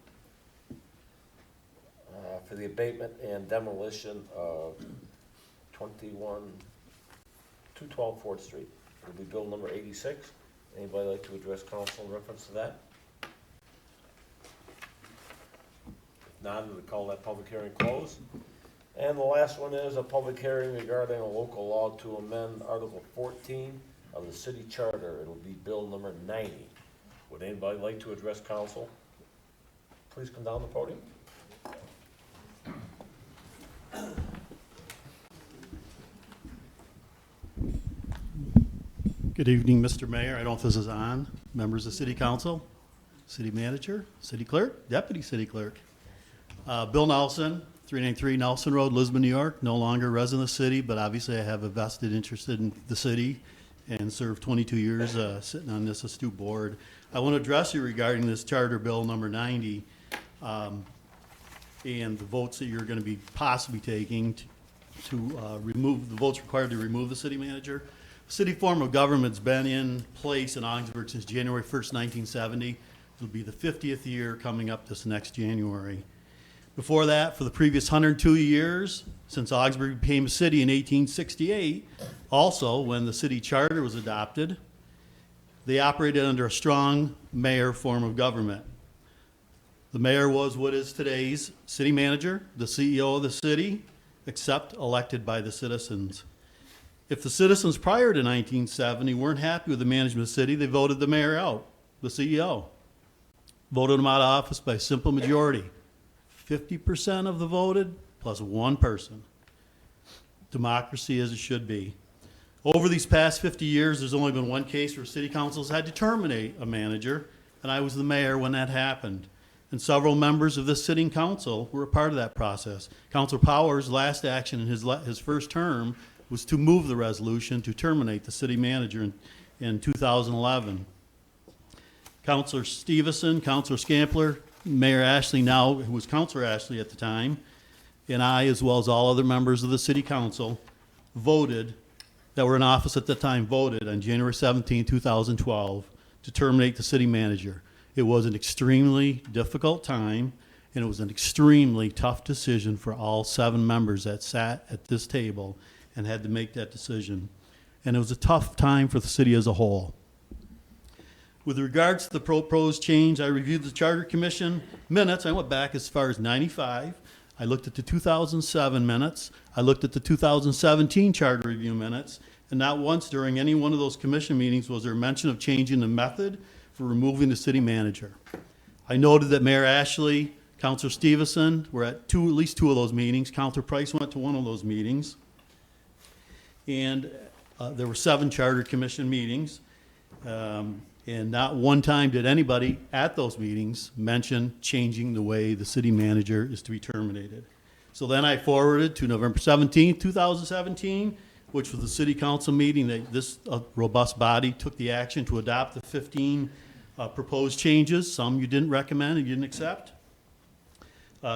for the abatement and demolition of 212 4th Street. It'll be Bill number 86. Anybody like to address council in reference to that? If None, we call that public hearing closed. And the last one is a public hearing regarding a local law to amend Article 14 of the city charter. It'll be bill number 90. Would anybody like to address council? Please come down the podium. Good evening, Mr. Mayor. I don't know if this is on. Members of City Council, City Manager, City Clerk, Deputy City Clerk. Bill Nelson, 393 Nelson Road, Lisbon, New York. No longer a resident of the city, but obviously I have a vested interest in the city and served 22 years sitting on this astute board. I want to address you regarding this Charter Bill number 90 and the votes that you're going to be possibly taking to remove, the votes required to remove the city manager. City form of government's been in place in Ogdensburg since January 1st, 1970. It'll be the 50th year coming up this next January. Before that, for the previous 102 years, since Augsburg became a city in 1868, also when the city charter was adopted, they operated under a strong mayor form of government. The mayor was what is today's city manager, the CEO of the city, except elected by the citizens. If the citizens prior to 1970 weren't happy with the management of the city, they voted the mayor out, the CEO. Voted him out of office by a simple majority. 50% of the voted plus one person. Democracy as it should be. Over these past 50 years, there's only been one case where city councils had to terminate a manager, and I was the mayor when that happened. And several members of this sitting council were a part of that process. Councilor Powers' last action in his first term was to move the resolution to terminate the city manager in 2011. Councilor Stevenson, Councilor Scampler, Mayor Ashley now, who was Councilor Ashley at the time, and I, as well as all other members of the city council, voted, that were in office at the time, voted on January 17, 2012, to terminate the city manager. It was an extremely difficult time, and it was an extremely tough decision for all 7 members that sat at this table and had to make that decision. And it was a tough time for the city as a whole. With regards to the proposed change, I reviewed the Charter Commission minutes. I went back as far as 95. I looked at the 2007 minutes. I looked at the 2017 Charter Review minutes. And not once during any one of those commission meetings was there mention of changing the method for removing the city manager. I noted that Mayor Ashley, Councilor Stevenson were at at least two of those meetings. Councilor Price went to one of those meetings. And there were 7 Charter Commission meetings. And not one time did anybody at those meetings mention changing the way the city manager is to be terminated. So then I forwarded to November 17, 2017, which was the city council meeting that this robust body took the action to adopt the 15 proposed changes. Some you didn't recommend and you didn't accept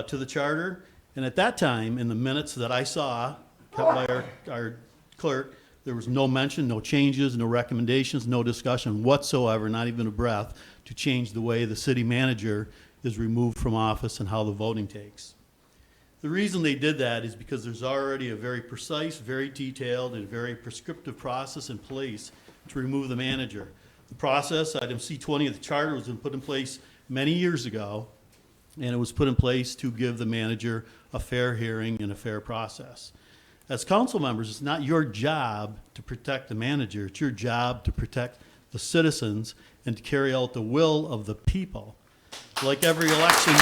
to the charter. And at that time, in the minutes that I saw, kept by our clerk, there was no mention, no changes, no recommendations, no discussion whatsoever, not even a breath, to change the way the city manager is removed from office and how the voting takes. The reason they did that is because there's already a very precise, very detailed, and very prescriptive process in place to remove the manager. The process, item C20 of the charter, was put in place many years ago, and it was put in place to give the manager a fair hearing and a fair process. As council members, it's not your job to protect the manager. It's your job to protect the citizens and to carry out the will of the people. Like every election,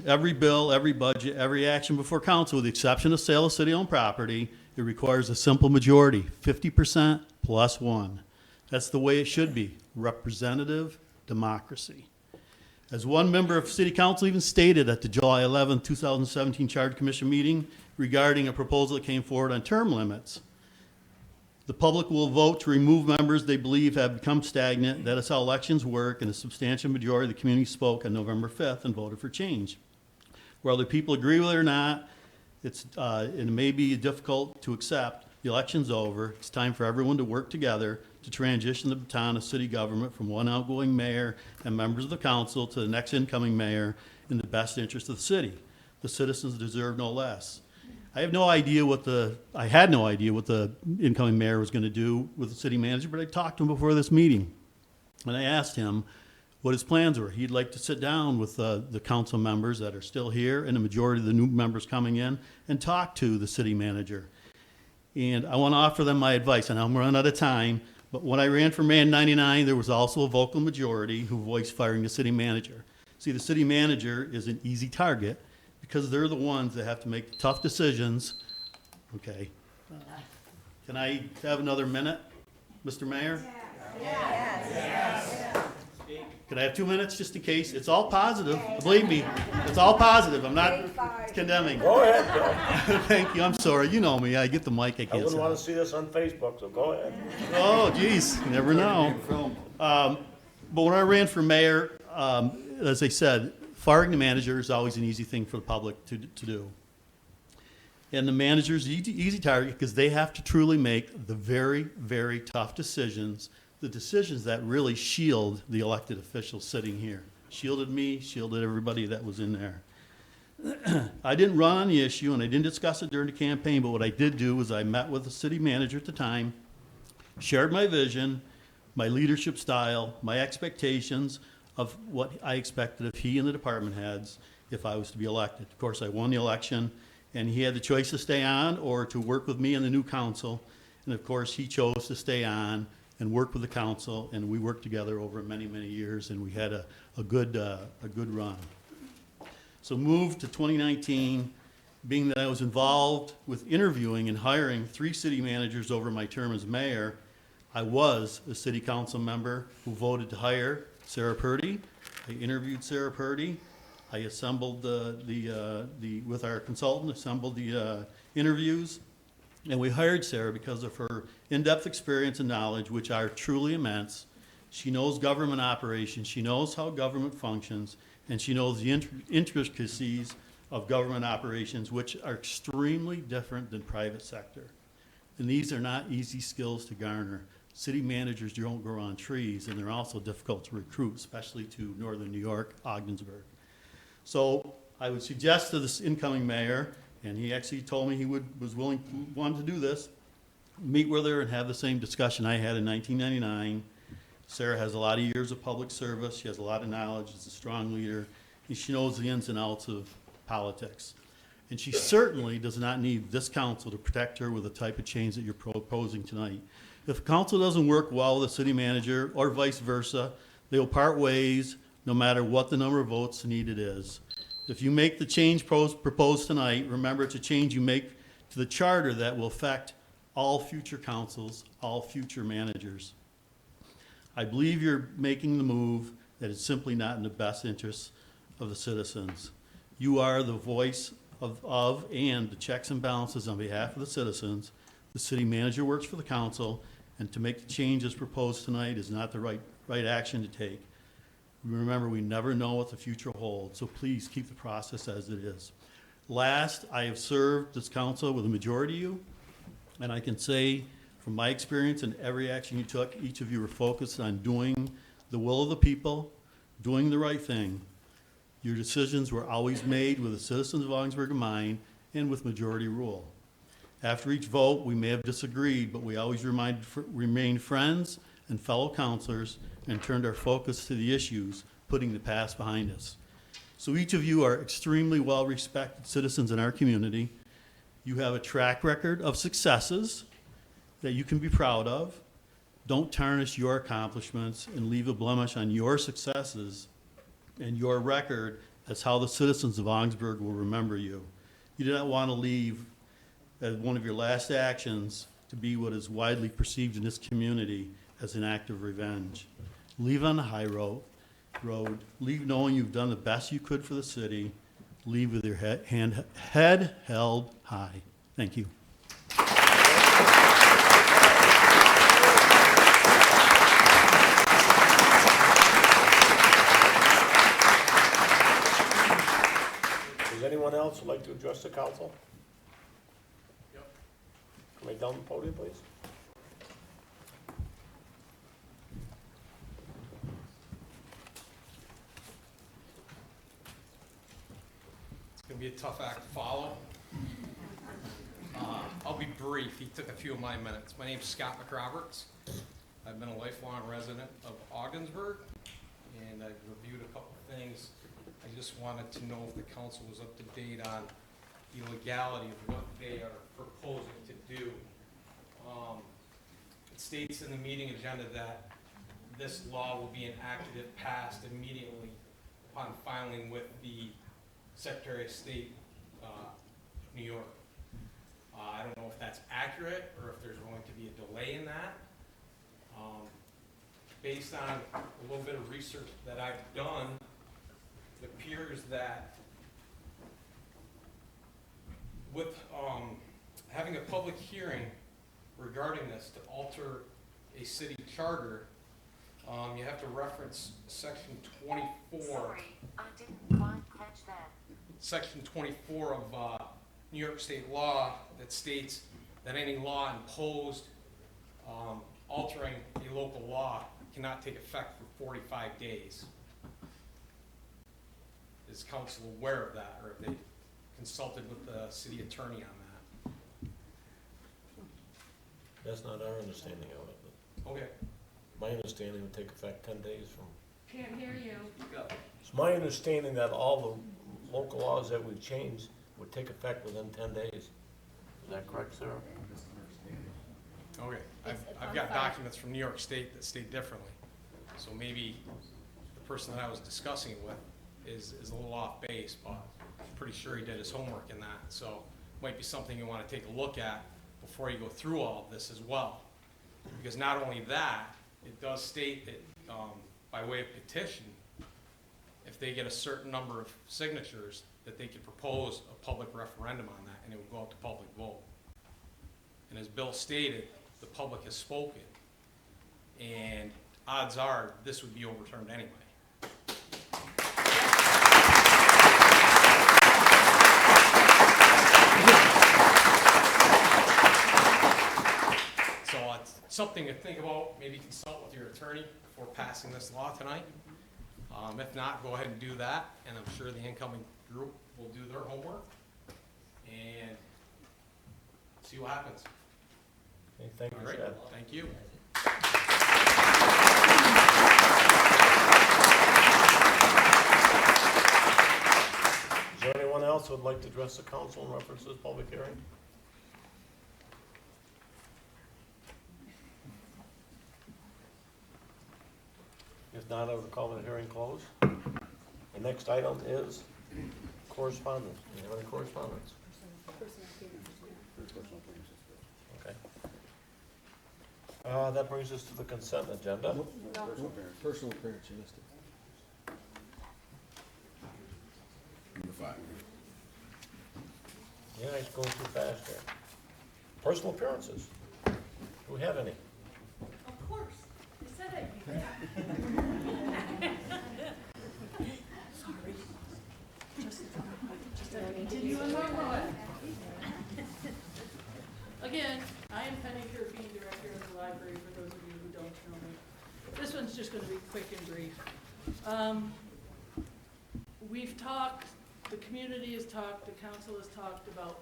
every bill, every budget, every action before council, with the exception of sale of city-owned property, it requires a simple majority, 50% plus 1. That's the way it should be, representative democracy. As one member of City Council even stated at the July 11, 2017 Charter Commission meeting regarding a proposal that came forward on term limits, the public will vote to remove members they believe have become stagnant. That is how elections work, and a substantial majority of the community spoke on November 5th and voted for change. Whether people agree with it or not, it may be difficult to accept. The election's over. It's time for everyone to work together to transition the baton of city government from one outgoing mayor and members of the council to the next incoming mayor in the best interest of the city. The citizens deserve no less. I had no idea what the incoming mayor was going to do with the city manager, but I talked to him before this meeting. And I asked him what his plans were. He'd like to sit down with the council members that are still here and the majority of the new members coming in and talk to the city manager. And I want to offer them my advice, and I'm running out of time, but when I ran for mayor in '99, there was also a vocal majority who voiced firing the city manager. See, the city manager is an easy target because they're the ones that have to make tough decisions. Okay. Can I have another minute, Mr. Mayor? Can I have 2 minutes just in case? It's all positive. Believe me, it's all positive. I'm not condemning. Go ahead, Bill. Thank you. I'm sorry. You know me. I get the mic. I I can't wouldn't want say. to see this on Facebook, so go ahead. Oh, geez. You never know. But when I ran for mayor, as I said, firing the manager is always an easy thing for the public to do. And the manager's easy target because they have to truly make the very, very tough decisions, the decisions that really shield the elected officials sitting here. Shielded me, shielded everybody that was in there. I didn't run on the issue and I didn't discuss it during the campaign, but what I did do was I met with the city manager at the time, shared my vision, my leadership style, my expectations of what I expected of he and the department heads if I was to be elected. Of course, I won the election, and he had the choice to stay on or to work with me and the new council. And of course, he chose to stay on and work with the council, and we worked together over many, many years, and we had a good run. So moved to 2019, being that I was involved with interviewing and hiring 3 city managers over my term as mayor, I was a city council member who voted to hire Sarah Purdy. I interviewed Sarah Purdy. I assembled with our consultant, assembled the interviews, and we hired Sarah because of her in-depth experience and knowledge, which are truly immense. She knows government operations, she knows how government functions, and she knows the intricacies of government operations, which are extremely different than private sector. And these are not easy skills to garner. City managers don't grow on trees, and they're also difficult to recruit, especially to northern New York, Ogdensburg. So I would suggest to this incoming mayor, and he actually told me he wanted to do this, meet with her and have the same discussion I had in 1999. Sarah has a lot of years of public service. She has a lot of knowledge. She's a strong leader. And she knows the ins and outs of politics. And she certainly does not need this council to protect her with the type of change that you're proposing tonight. If a council doesn't work well with the city manager or vice versa, they will part ways no matter what the number of votes needed is. If you make the change proposed tonight, remember it's a change you make to the charter that will affect all future councils, all future managers. I believe you're making the move that is simply not in the best interests of the citizens. You are the voice of and the checks and balances on behalf of the citizens. The city manager works for the council, and to make the changes proposed tonight is not the right action to take. Remember, we never know what the future holds, so please keep the process as it is. Last, I have served this council with a majority of you, and I can say from my experience and every action you took, each of you were focused on doing the will of the people, doing the right thing. Your decisions were always made with the citizens of Ogdensburg in mind and with majority rule. After each vote, we may have disagreed, but we always remained friends and fellow councilors and turned our focus to the issues, putting the past behind us. So each of you are extremely well-respected citizens in our community. You have a track record of successes that you can be proud of. Don't tarnish your accomplishments and leave a blemish on your successes and your record. That's how the citizens of Ogdensburg will remember you. You do not want to leave as one of your last actions to be what is widely perceived in this community as an act of revenge. Leave on the high road. Leave knowing you've done the best you could for the city. Leave with your head held high. Thank you. Does anyone else would like to address the council? Yep. Come right down the podium, please. It's going to be a tough act to follow. I'll be brief. He took a few of my minutes. My name's Scott McRoberts. I've been a lifelong resident of Ogdensburg, and I've reviewed a couple things. I just wanted to know if the council was up to date on the legality of what they are proposing to do. It states in the meeting agenda that this law will be enacted if passed immediately upon filing with the Secretary of State, New York. I don't know if that's accurate or if there's going to be a delay in that. Based on a little bit of research that I've done, it appears that with having a public hearing regarding this to alter a city charter, you have to reference section 24. Sorry, I didn't quite catch that. Section 24 of New York State law that states that any law imposed altering a local law cannot take effect for 45 days. Is council aware of that, or have they consulted with the city attorney on that? That's not our understanding of it. Okay. My understanding would take effect 10 days from. Can't hear you. It's my understanding that all the local laws that we've changed would take effect within 10 days. Is that correct, Sarah? Okay. It's I've on got file. documents from New York State that state differently. So maybe the person that I was discussing it with is a little off base, but I'm pretty sure he did his homework in that. So might be something you want to take a look at before you go through all of this as well. Because not only that, it does state that by way of petition, if they get a certain number of signatures, that they could propose a public referendum on that, and it would go out to public vote. And as Bill stated, the public has spoken, and odds are this would be overturned anyway. So it's something to think about, maybe consult with your attorney before passing this law tonight. If not, go ahead and do that, and I'm sure the incoming group will do their homework and see what happens. Okay, thank you, All right, Chad. thank you. Is there anyone else who would like to address the council in reference to this public hearing? If not, I would call the hearing closed. The next item is correspondence. Do you have any correspondence? Okay. That brings us to the consent agenda. Personal appearance, you missed it. Number 5. Yeah, it's going too fast here. Personal appearances. Do we have any? Of course. I said I'd be back. Sorry. Just had to continue on my way. Again, I am Penny Kirby, Director of the Library, for those of you who don't know me. This one's just gonna be quick and brief. We've talked, the community has talked, the council has talked about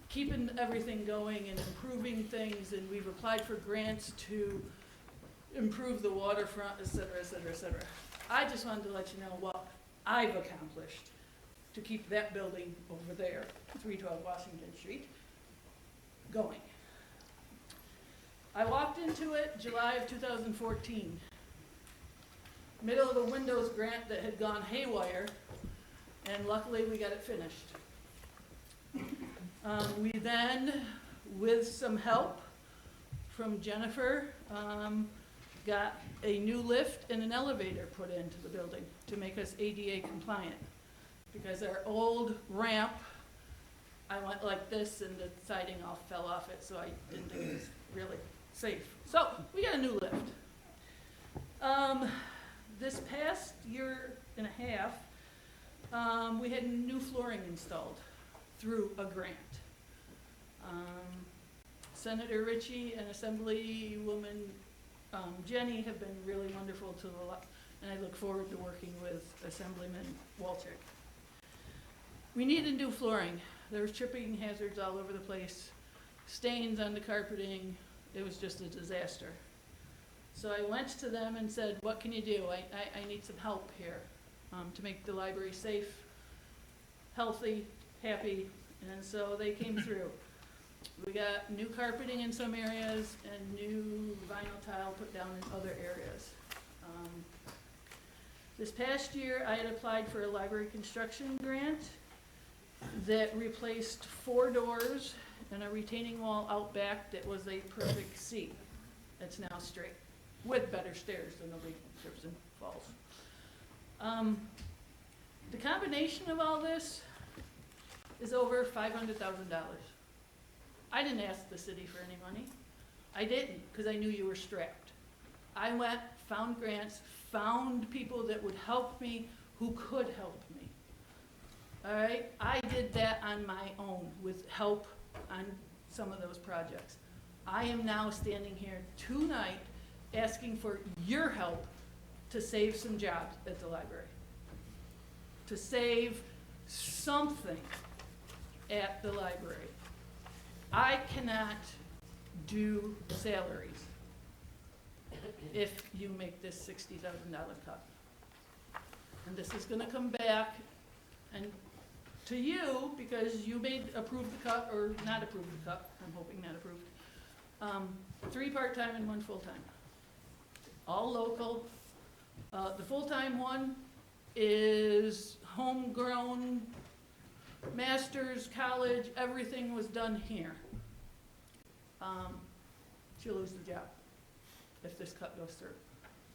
keeping everything going and improving things, and we've applied for grants to improve the waterfront, et cetera, et cetera, et cetera. I just wanted to let you know what I've accomplished to keep that building over there, 312 Washington Street, going. I walked into it July of 2014, middle of a Windows grant that had gone haywire, and luckily we got it finished. We then, with some help from Jennifer, got a new lift and an elevator put into the building to make us ADA compliant. Because our old ramp, I went like this and the siding all fell off it, so I didn't think it was really safe. So we got a new lift. This past year and a half, we had new flooring installed through a grant. Senator Ritchie and Assemblywoman Jenny have been really wonderful to the lot, and I look forward to working with Assemblyman Walczyk. We needed new flooring. There was tripping hazards all over the place. stains on the carpeting. It was just a disaster. So I went to them and said, what can you do? I need some help here to make the library safe, healthy, happy, and so they came through. We got new carpeting in some areas and new vinyl tile put down in other areas. This past year, I had applied for a library construction grant that replaced 4 doors and a retaining wall out back that was a perfect C. It's now straight, with better stairs so nobody trips and falls. The combination of all this is over $500,000. I didn't ask the city for any money. I didn't, because I knew you were strapped. I went, found grants, found people that would help me, who could help me. All right? I did that on my own with help on some of those projects. I am now standing here tonight asking for your help to save some jobs at the library, to save something at the library. I cannot do salaries if you make this $60,000 cut. And this is gonna come back and to you, because you may approve the cut or not approve the cut, I'm hoping not approved. 3 part-time and 1 full-time. All local. The full-time one is homegrown, master's, college, everything was done here. She'll lose the job if this cut goes through,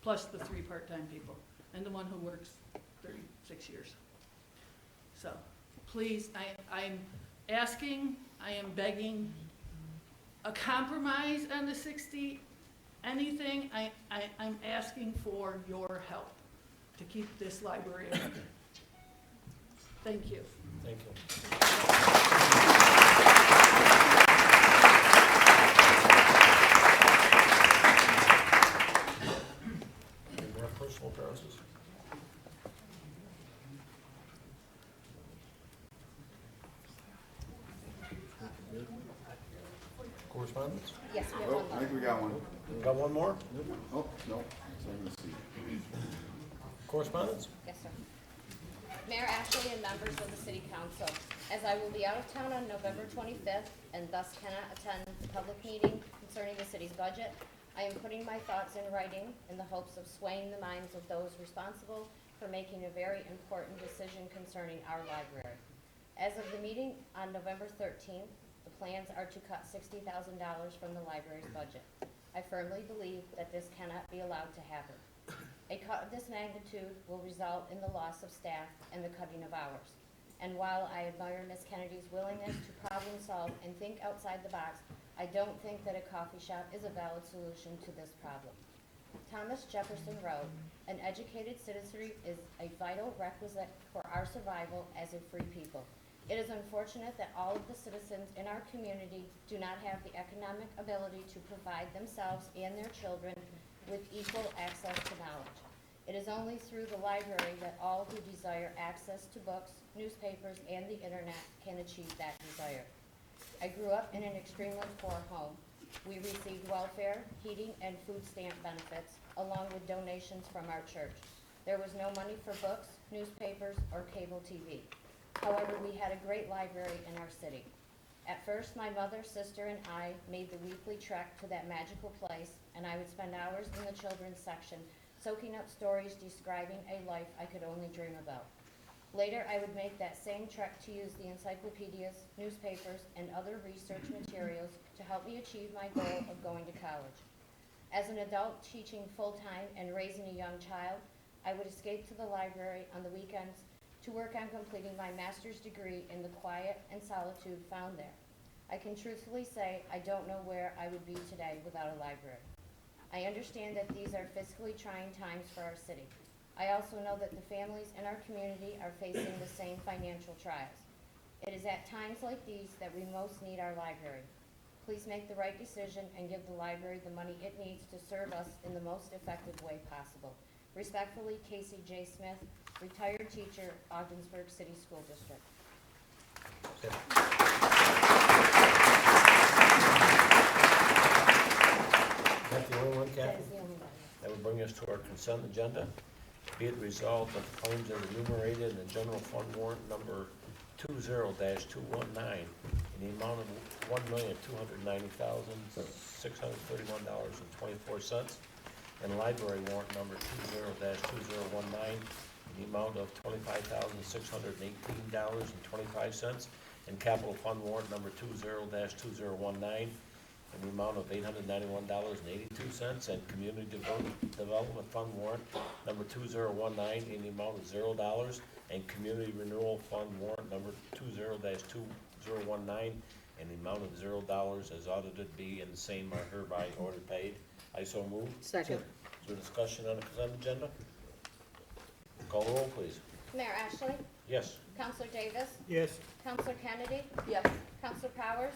plus the 3 part-time people, and the one who works 36 years. So, please, I'm asking, I am begging, a compromise on the 60, anything, I'm asking for your help to keep this library open. Thank you. Thank you. Any more personal appearances? Correspondence? Yes, we have Oh, one I more. think we got one. Got one more? Oh, no, so I'm gonna see. Correspondence? Yes, sir. Mayor Ashley and members of the City Council, as I will be out of town on November 25th and thus cannot attend the public meeting concerning the city's budget, I am putting my thoughts in writing in the hopes of swaying the minds of those responsible for making a very important decision concerning our library. As of the meeting on November 13th, the plans are to cut $60,000 from the library's budget. I firmly believe that this cannot be allowed to happen. A cut of this magnitude will result in the loss of staff and the cutting of hours. And while I admire Ms. Kennedy's willingness to problem solve and think outside the box, I don't think that a coffee shop is a valid solution to this problem. Thomas Jefferson wrote, "An educated citizenry is a vital requisite for our survival as a free people. It is unfortunate that all of the citizens in our community do not have the economic ability to provide themselves and their children with equal access to knowledge. It is only through the library that all who desire access to books, newspapers, and the internet can achieve that desire. I grew up in an extremely poor home. We received welfare, heating, and food stamp benefits, along with donations from our church. There was no money for books, newspapers, or cable TV. However, we had a great library in our city. At first, my mother, sister, and I made the weekly trek to that magical place, and I would spend hours in the children's section, soaking up stories describing a life I could only dream about. Later, I would make that same trek to use the encyclopedias, newspapers, and other research materials to help me achieve my goal of going to college. As an adult teaching full-time and raising a young child, I would escape to the library on the weekends to work on completing my master's degree in the quiet and solitude found there. I can truthfully say I don't know where I would be today without a library. I understand that these are fiscally trying times for our city. I also know that the families in our community are facing the same financial trials. It is at times like these that we most need our library. Please make the right decision and give the library the money it needs to serve us in the most effective way possible. Respectfully, Casey J. Smith, retired teacher, Ogdensburg City School District. to our consent agenda. Be it resolved that the claims as enumerated in the general fund warrant number 20-219 in the amount of $1,290,631.24, and library warrant number 20-2019 in the amount of $25,618.25, and capital fund warrant number 20-2019 in the amount of $891.82, and community development fund warrant number 2019 in the amount of $0, and community renewal fund warrant number 20-2019 in the amount of $0 as audited be, and the same are hereby ordered paid. I so move. Second. Is there discussion on the consent agenda? Call the roll, please. Mayor Ashley, Yes. Counselor Davis, Yes. Counselor Kennedy, Yes. Counselor Powers,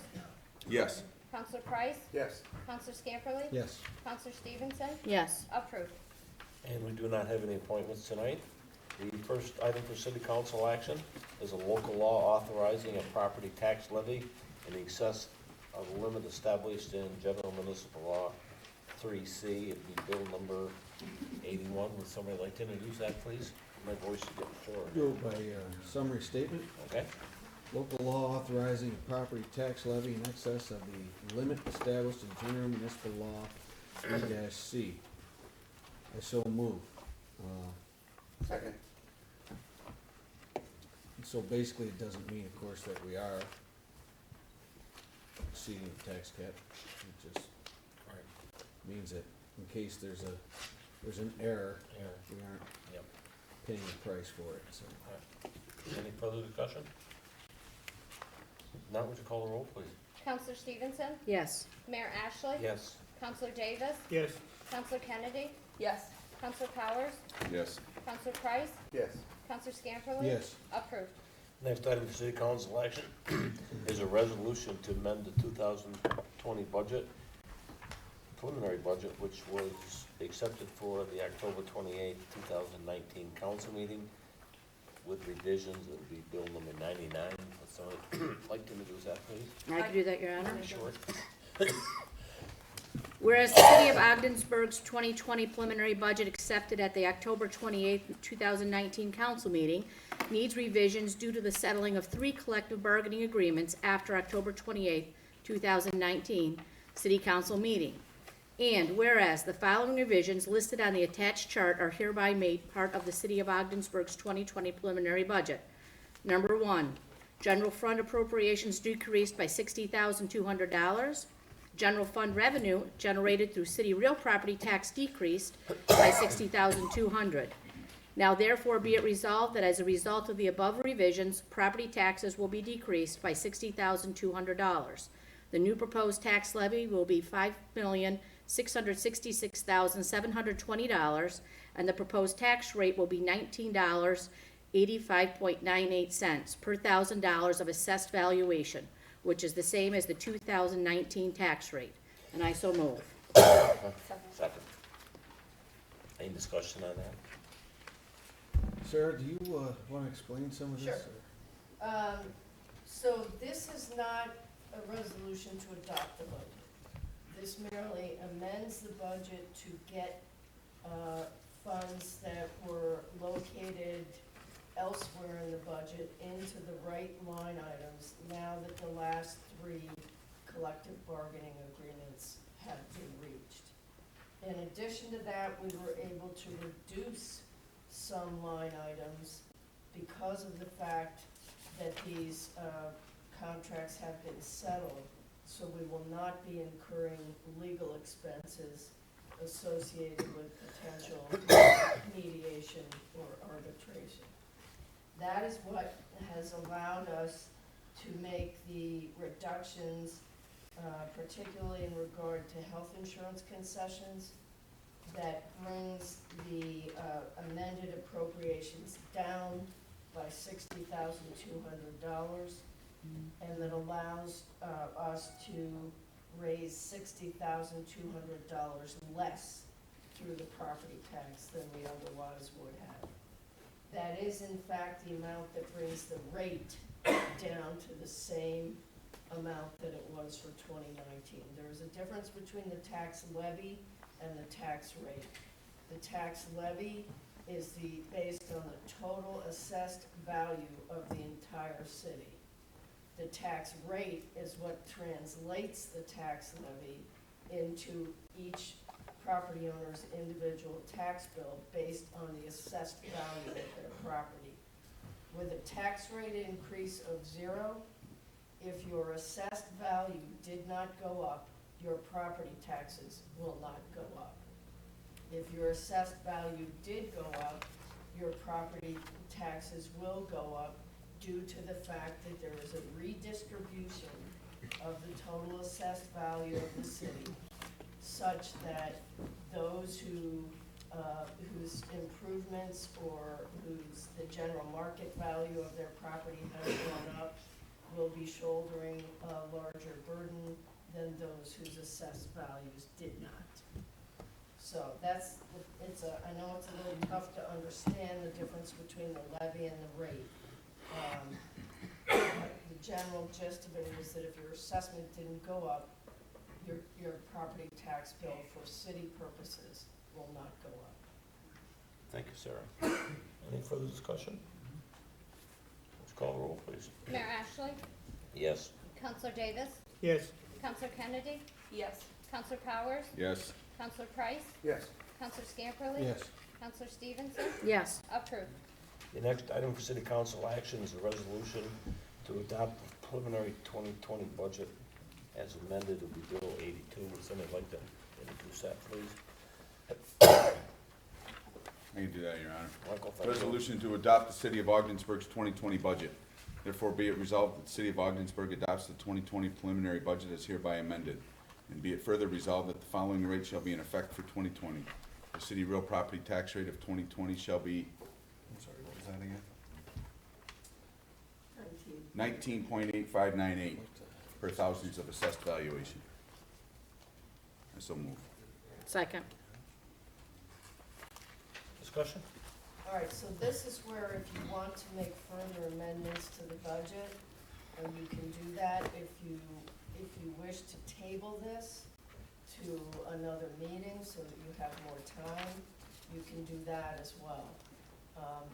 Yes. Counselor Price, Yes. Counselor Scamperly, Yes. Counselor Stevenson, Yes. approved. And we do not have any appointments tonight. The first item for city council action is a local law authorizing a property tax levy in excess of the limit established in General Municipal Law 3C. It'd be bill number 81. Would somebody like to introduce that, please? My voice is getting short. Do it by summary statement. Okay? Local law authorizing a property tax levy in excess of the limit established in General Municipal Law 3-C. I so move. Second. So basically, it doesn't mean, of course, that we are exceeding the tax cap. It just All right. means that in case there's an error, Yeah. we aren't Yep. paying the price for it, so. All right. Any further discussion? Now, would you call the roll, please? Counselor Stevenson, Yes. Mayor Ashley, Yes. Counselor Davis, Yes. Counselor Kennedy, Yes. Counselor Powers, Yes. Counselor Price, Yes. Counselor Scamperly, Yes. approved. Next item for city council action is a resolution to amend the 2020 budget, preliminary budget, which was accepted for the October 28, 2019 council meeting with revisions. It would be bill number 99. Would somebody like to introduce that, please? I can do that, Your Honor. Short. Whereas the City of Ogdensburg's 2020 preliminary budget accepted at the October 28, 2019 council meeting needs revisions due to the settling of 3 collective bargaining agreements after October 28, 2019 city council meeting. And whereas the following revisions listed on the attached chart are hereby made part of the City of Ogdensburg's 2020 preliminary budget. Number 1, general fund appropriations decreased by $60,200. General fund revenue generated through city real property tax decreased by $60,200. Now therefore be it resolved that as a result of the above revisions, property taxes will be decreased by $60,200. The new proposed tax levy will be $5,666,720, and the proposed tax rate will be $19.8598 per $1,000 of assessed valuation, which is the same as the 2019 tax rate. And I so move. Second. Any discussion on that? Sarah, do you want to explain some of this? Sure. So this is not a resolution to adopt the budget. This merely amends the budget to get funds that were located elsewhere in the budget into the right line items now that the last 3 collective bargaining agreements have been reached. In addition to that, we were able to reduce some line items because of the fact that these contracts have been settled, so we will not be incurring legal expenses associated with potential mediation or arbitration. That is what has allowed us to make the reductions, particularly in regard to health insurance concessions, that brings the amended appropriations down by $60,200, and that allows us to raise $60,200 less through the property tax than we otherwise would have. That is in fact the amount that brings the rate down to the same amount that it was for 2019. There is a difference between the tax levy and the tax rate. The tax levy is based on the total assessed value of the entire city. The tax rate is what translates the tax levy into each property owner's individual tax bill based on the assessed value of their property. With a tax rate increase of 0, if your assessed value did not go up, your property taxes will not go up. If your assessed value did go up, your property taxes will go up due to the fact that there is a redistribution of the total assessed value of the city, such that those whose improvements or whose the general market value of their property has gone up will be shouldering a larger burden than those whose assessed values did not. So I know it's a little tough to understand the difference between the levy and the rate. The general gist of it is that if your assessment didn't go up, your property tax bill for city purposes will not go up. Thank you, Sarah. Any further discussion? Let's call the roll, please. Mayor Ashley, Yes. Counselor Davis, Yes. Counselor Kennedy, Yes. Counselor Powers, Yes. Counselor Price, Yes. Counselor Scamperly, Yes. Counselor Stevenson, Yes. approved. The next item for city council action is a resolution to adopt the preliminary 2020 budget as amended. It will be Bill 82. Would somebody like to introduce that, please? I can do that, Your Honor. Michael, thank you. Resolution to adopt the City of Ogdensburg's 2020 budget. Therefore, be it resolved that the City of Ogdensburg adopts the 2020 preliminary budget as hereby amended. And be it further resolved that the following rate shall be in effect for 2020. The city real property tax rate of 2020 shall be, I'm sorry, what was that again? 19.8598 per thousands of assessed valuation. I so move. Second. Discussion? All right, so this is where if you want to make further amendments to the budget, and you can do that if you wish to table this to another meeting so that you have more time, you can do that as well.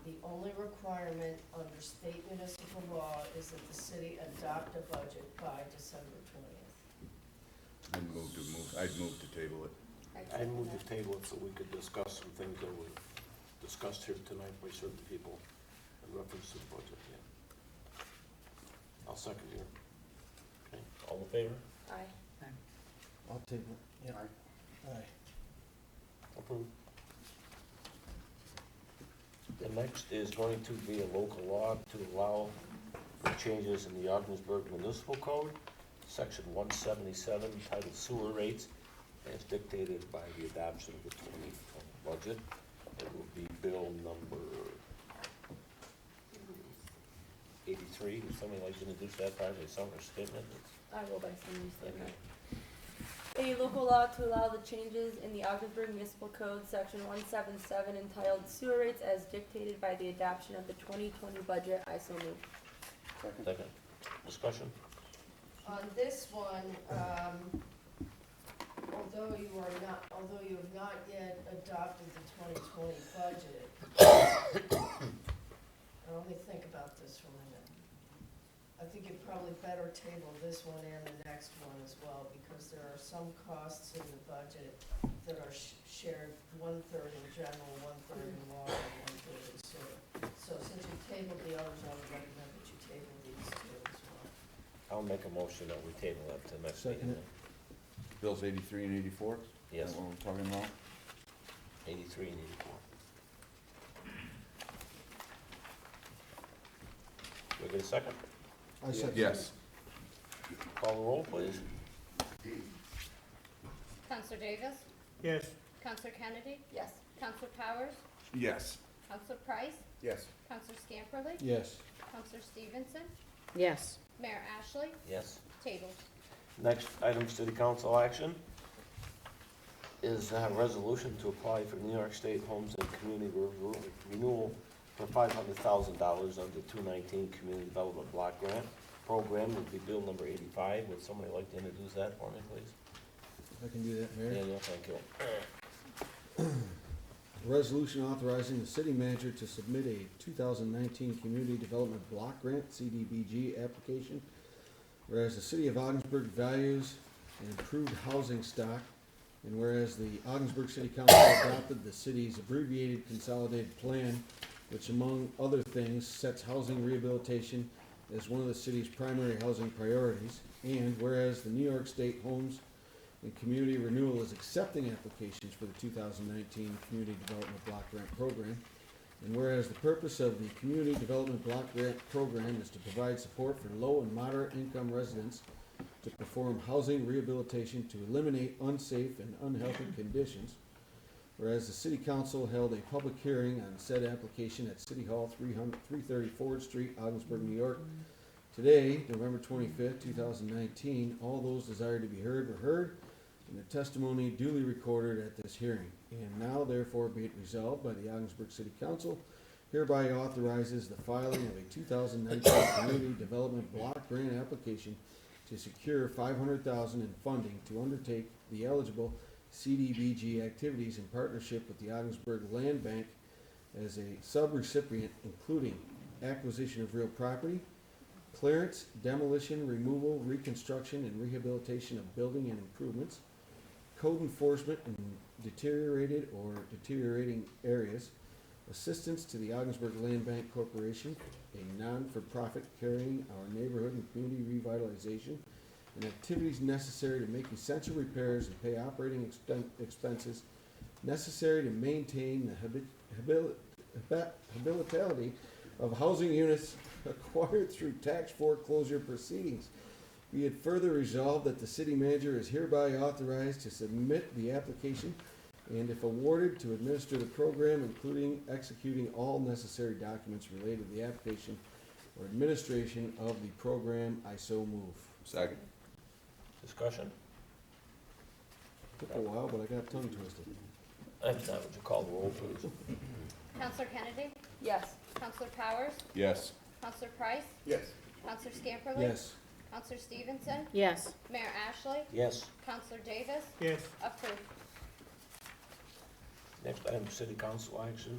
The only requirement under state municipal law is that the city adopt a budget by December 20th. I'd move to table it. I moved to table it so we could discuss some things that we discussed here tonight by certain people in reference to the budget, yeah. I'll second you. Okay, all in favor? Aye. I'll table. Yeah. Aye. Approved. The next is going to be a local law to allow for changes in the Ogdensburg Municipal Code, Section 177, titled Sewer Rates, as dictated by the adoption of the 2020 budget. It will be bill number 83. Would somebody like to introduce that by a summary statement? I will by summary statement. A local law to allow the changes in the Ogdensburg Municipal Code, Section 177, entitled Sewer Rates as dictated by the adoption of the 2020 budget. I so move. Second. Discussion? On this one, although you have not yet adopted the 2020 budget, let me think about this for a minute. I think you'd probably better table this one and the next one as well, because there are some costs in the budget that are shared 1/3 in general, 1/3 in water, and 1/3 in sewer. So since you tabled the others, I would recommend that you table these two as well. I'll make a motion that we table that to the next Second meeting. Bills 83 and 84? Yes. Is that what we're talking about? 83 and 84. Do we get a second? I second. Yes. Call the roll, please. Counselor Davis, Yes. Counselor Kennedy, Yes. Counselor Powers, Yes. Counselor Price, Yes. Counselor Scamperly, Yes. Counselor Stevenson, Yes. Mayor Ashley, Yes. tabled. Next item, city council action, is a resolution to apply for New York State Homes and Community Renewal for $500,000 under 219 Community Development Block Grant Program. Would be bill number 85. Would somebody like to introduce that for me, please? I can do that, Mayor. Daniel, thank you. resolution authorizing the city manager to submit a 2019 Community Development Block Grant, CDBG, application. Whereas the city of Ogdensburg values an improved housing stock, and whereas the Ogdensburg City Council adopted the city's abbreviated consolidated plan, which among other things sets housing rehabilitation as one of the city's primary housing priorities, and whereas the New York State Homes and Community Renewal is accepting applications for the 2019 Community Development Block Grant Program, and whereas the purpose of the Community Development Block Grant Program is to provide support for low and moderate income residents to perform housing rehabilitation to eliminate unsafe and unhealthy conditions, whereas the City Council held a public hearing on said application at City Hall, 330 Ford Street, Ogdensburg, New York, today, November 25th, 2019. All those desired to be heard were heard, and the testimony duly recorded at this hearing. And now therefore be it resolved by the Ogdensburg City Council hereby authorizes the filing of a 2019 Community Development Block Grant application to secure $500,000 in funding to undertake the eligible CDBG activities in partnership with the Ogdensburg Land Bank as a sub-recipient, including acquisition of real property, clearance, demolition, removal, reconstruction, and rehabilitation of building and improvements, code enforcement in deteriorated or deteriorating areas, assistance to the Ogdensburg Land Bank Corporation, a non-for-profit carrying our neighborhood and community revitalization, and activities necessary to make essential repairs and pay operating expenses necessary to maintain the habitability of housing units acquired through tax foreclosure proceedings. Be it further resolved that the city manager is hereby authorized to submit the application and, if awarded, to administer the program, including executing all necessary documents related to the application or administration of the program. I so move. Second. Discussion? Took a while, but I got tongue twisted. If not, would you call the roll, please? Counselor Kennedy? Yes. Counselor Powers? Yes. Counselor Price? Yes. Counselor Scamperly? Yes. Counselor Stevenson? Yes. Mayor Ashley? Yes. Counselor Davis? Yes. Approved. Next item, city council action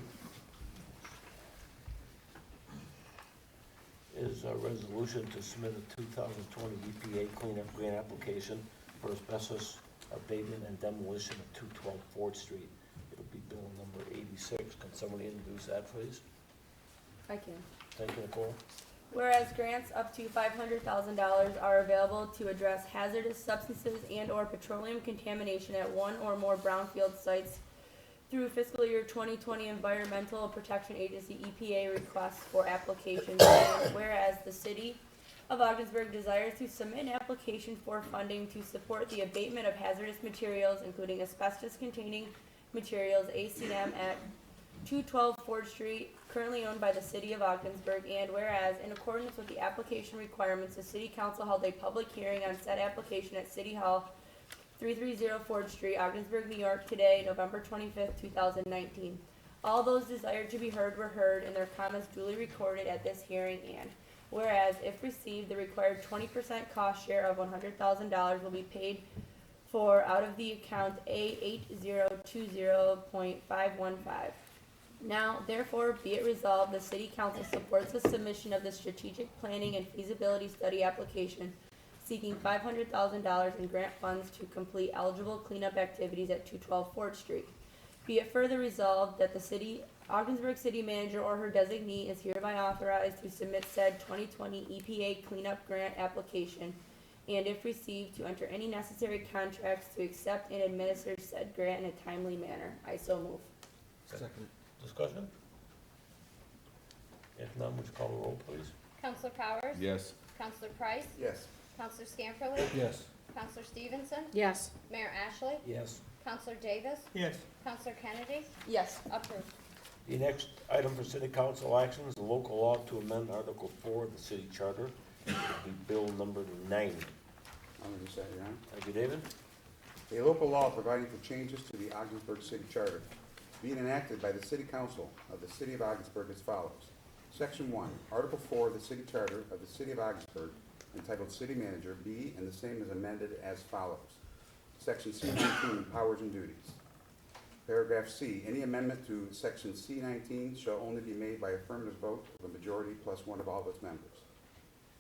is a resolution to submit a 2020 EPA cleanup grant application for asbestos abatement and demolition of 212 Ford Street. It'll be bill number 86. Can somebody introduce that, please? I can. Thank you, Nicole. Whereas grants up to $500,000 are available to address hazardous substances and/or petroleum contamination at one or more brownfield sites through fiscal year 2020 Environmental Protection Agency EPA requests for applications. And whereas the city of Ogdensburg desires to submit an application for funding to support the abatement of hazardous materials, including asbestos-containing materials, ACM, at 212 Ford Street, currently owned by the city of Ogdensburg, and whereas, in accordance with the application requirements, the city council held a public hearing on said application at City Hall, 330 Ford Street, Ogdensburg, New York, today, November 25th, 2019. All those desired to be heard were heard, and their comments duly recorded at this hearing, and whereas, if received, the required 20% cost share of $100,000 will be paid for out of the account A8020.515. Now, therefore, be it resolved, the City Council supports the submission of the strategic planning and feasibility study application seeking $500,000 in grant funds to complete eligible cleanup activities at 212 Ford Street. Be it further resolved that the Ogdensburg City Manager or her designee is hereby authorized to submit said 2020 EPA cleanup grant application, and if received, to enter any necessary contracts to accept and administer said grant in a timely manner. I so move. Second. Discussion? If none, would you call the roll, please? Counselor Powers? Yes. Counselor Price? Yes. Counselor Scamperly? Yes. Counselor Stevenson? Yes. Mayor Ashley? Yes. Counselor Davis? Yes. Counselor Kennedy? Yes. Approved. The next item for city council action is a local law to amend Article 4 of the city charter. It'll be bill number 9. I'll introduce that, Your Honor. Thank you, David. A local law providing for changes to the Ogdensburg City Charter being enacted by the City Council of the City of Ogdensburg as follows. Section 1, Article 4 of the City Charter of the City of Ogdensburg, entitled City Manager, be and the same is amended as follows. Section C-19, Powers and Duties. Paragraph C, any amendment to section C19 shall only be made by affirmative vote of a majority plus one of all of its members.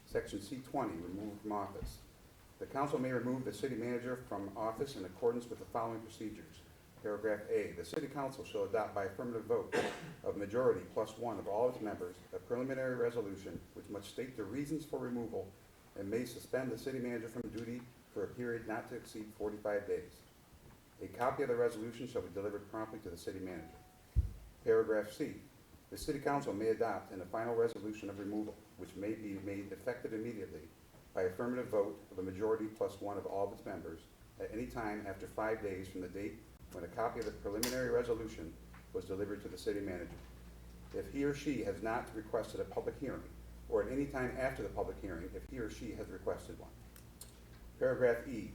Section C20, removed from office. The council may remove the city manager from office in accordance with the following procedures. Paragraph A, the city council shall adopt by affirmative vote of majority plus one of all its members a preliminary resolution which must state the reasons for removal and may suspend the city manager from duty for a period not to exceed 45 days. A copy of the resolution shall be delivered promptly to the city manager. Paragraph C, the city council may adopt in a final resolution of removal, which may be made effective immediately by affirmative vote of a majority plus one of all of its members at any time after 5 days from the date when a copy of the preliminary resolution was delivered to the city manager. If he or she has not requested a public hearing, or at any time after the public hearing if he or she has requested one. Paragraph E,